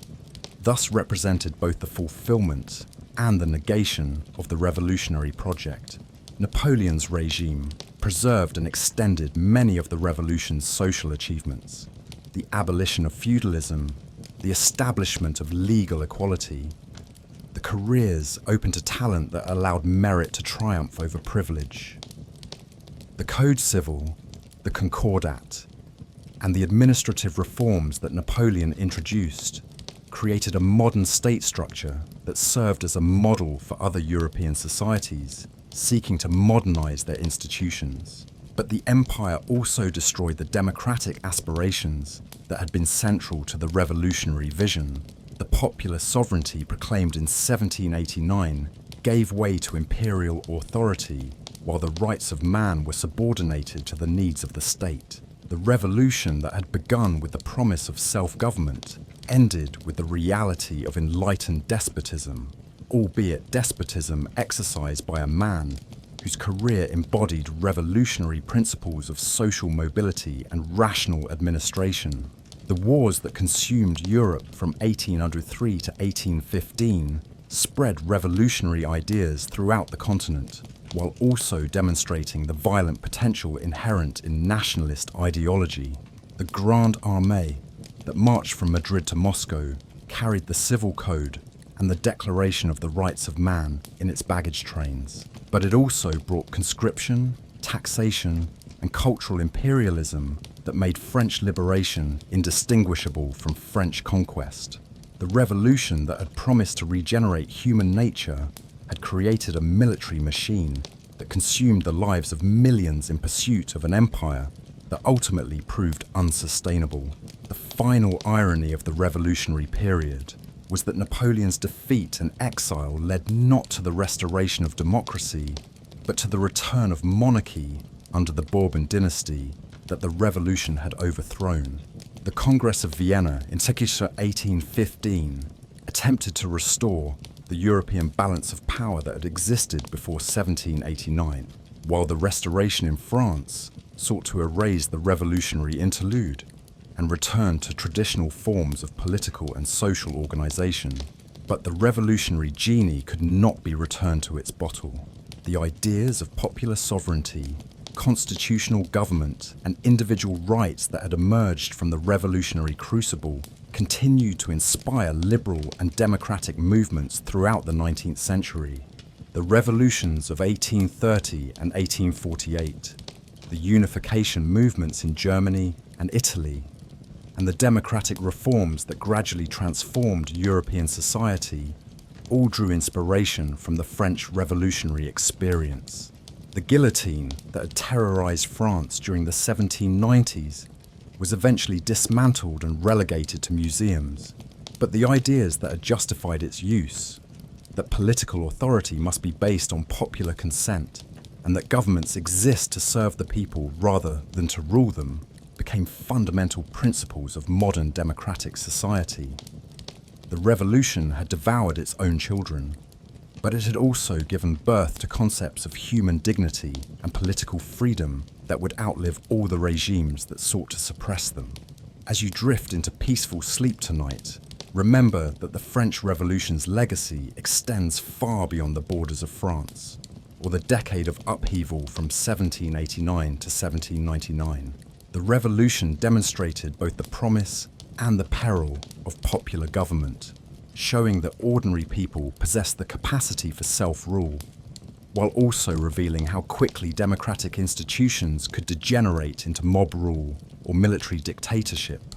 thus represented both the fulfillment and the negation of the revolutionary project. Napoleon's regime preserved and extended many of the revolution's social achievements: the abolition of feudalism, the establishment of legal equality, the careers open to talent that allowed merit to triumph over privilege. The Code Civil, the Concordat, and the administrative reforms that Napoleon introduced created a modern state structure that served as a model for other European societies seeking to modernize their institutions. But the empire also destroyed the democratic aspirations that had been central to the revolutionary vision. The popular sovereignty proclaimed in 1789 gave way to imperial authority, while the rights of man were subordinated to the needs of the state. The revolution that had begun with the promise of self-government ended with the reality of enlightened despotism, albeit despotism exercised by a man whose career embodied revolutionary principles of social mobility and rational administration. The wars that consumed Europe from 1803 to 1815 spread revolutionary ideas throughout the continent, while also demonstrating the violent potential inherent in nationalist ideology. The Grande Armée that marched from Madrid to Moscow carried the Civil Code and the Declaration of the Rights of Man in its baggage trains. But it also brought conscription, taxation, and cultural imperialism that made French liberation indistinguishable from French conquest. The revolution that had promised to regenerate human nature had created a military machine that consumed the lives of millions in pursuit of an empire that ultimately proved unsustainable. The final irony of the revolutionary period was that Napoleon's defeat and exile led not to the restoration of democracy, but to the return of monarchy under the Bourbon dynasty that the revolution had overthrown. The Congress of Vienna in 1815 attempted to restore the European balance of power that had existed before 1789, while the Restoration in France sought to erase the revolutionary interlude and return to traditional forms of political and social organization. But the revolutionary genie could not be returned to its bottle. the ideas of popular sovereignty, constitutional government, and individual rights that had emerged from the revolutionary crucible continued to inspire liberal and democratic movements throughout the 19th century. The revolutions of 1830 and 1848, the unification movements in Germany and Italy, and the democratic reforms that gradually transformed European society all drew inspiration from the French revolutionary experience. The guillotine that had terrorized France during the 1790s was eventually dismantled and relegated to museums, but the ideas that had justified its use, that political authority must be based on popular consent, and that governments exist to serve the people rather than to rule them, became fundamental principles of modern democratic society. The revolution had devoured its own children, but it had also given birth to concepts of human dignity and political freedom that would outlive all the regimes that sought to suppress them. As you drift into peaceful sleep tonight, remember that the French Revolution's legacy extends far beyond the borders of France, or the decade of upheaval from 1789 to 1799. The revolution demonstrated both the promise and the peril of popular government, showing that ordinary people possess the capacity for self-rule, while also revealing how quickly democratic institutions could degenerate into mob rule or military dictatorship.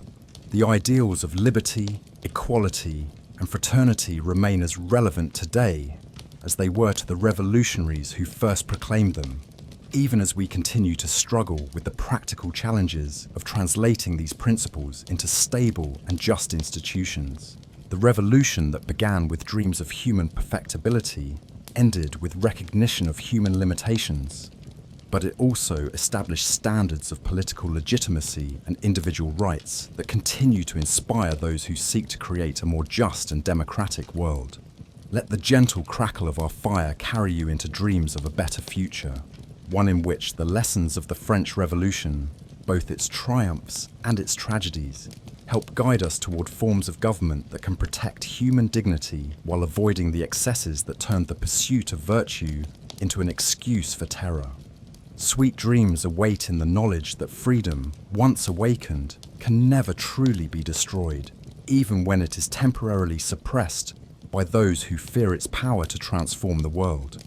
The ideals of liberty, equality, and fraternity remain as relevant today as they were to the revolutionaries who first proclaimed them, even as we continue to struggle with the practical challenges of translating these principles into stable and just institutions. The revolution that began with dreams of human perfectibility ended with recognition of human limitations, but it also established standards of political legitimacy and individual rights that continue to inspire those who seek to create a more just and democratic world. Let the gentle crackle of our fire carry you into dreams of a better future, one in which the lessons of the French Revolution, both its triumphs and its tragedies, help guide us toward forms of government that can protect human dignity while avoiding the excesses that turned the pursuit of virtue into an excuse for terror. Sweet dreams await in the knowledge that freedom, once awakened, can never truly be destroyed, even when it is temporarily suppressed by those who fear its power to transform the world.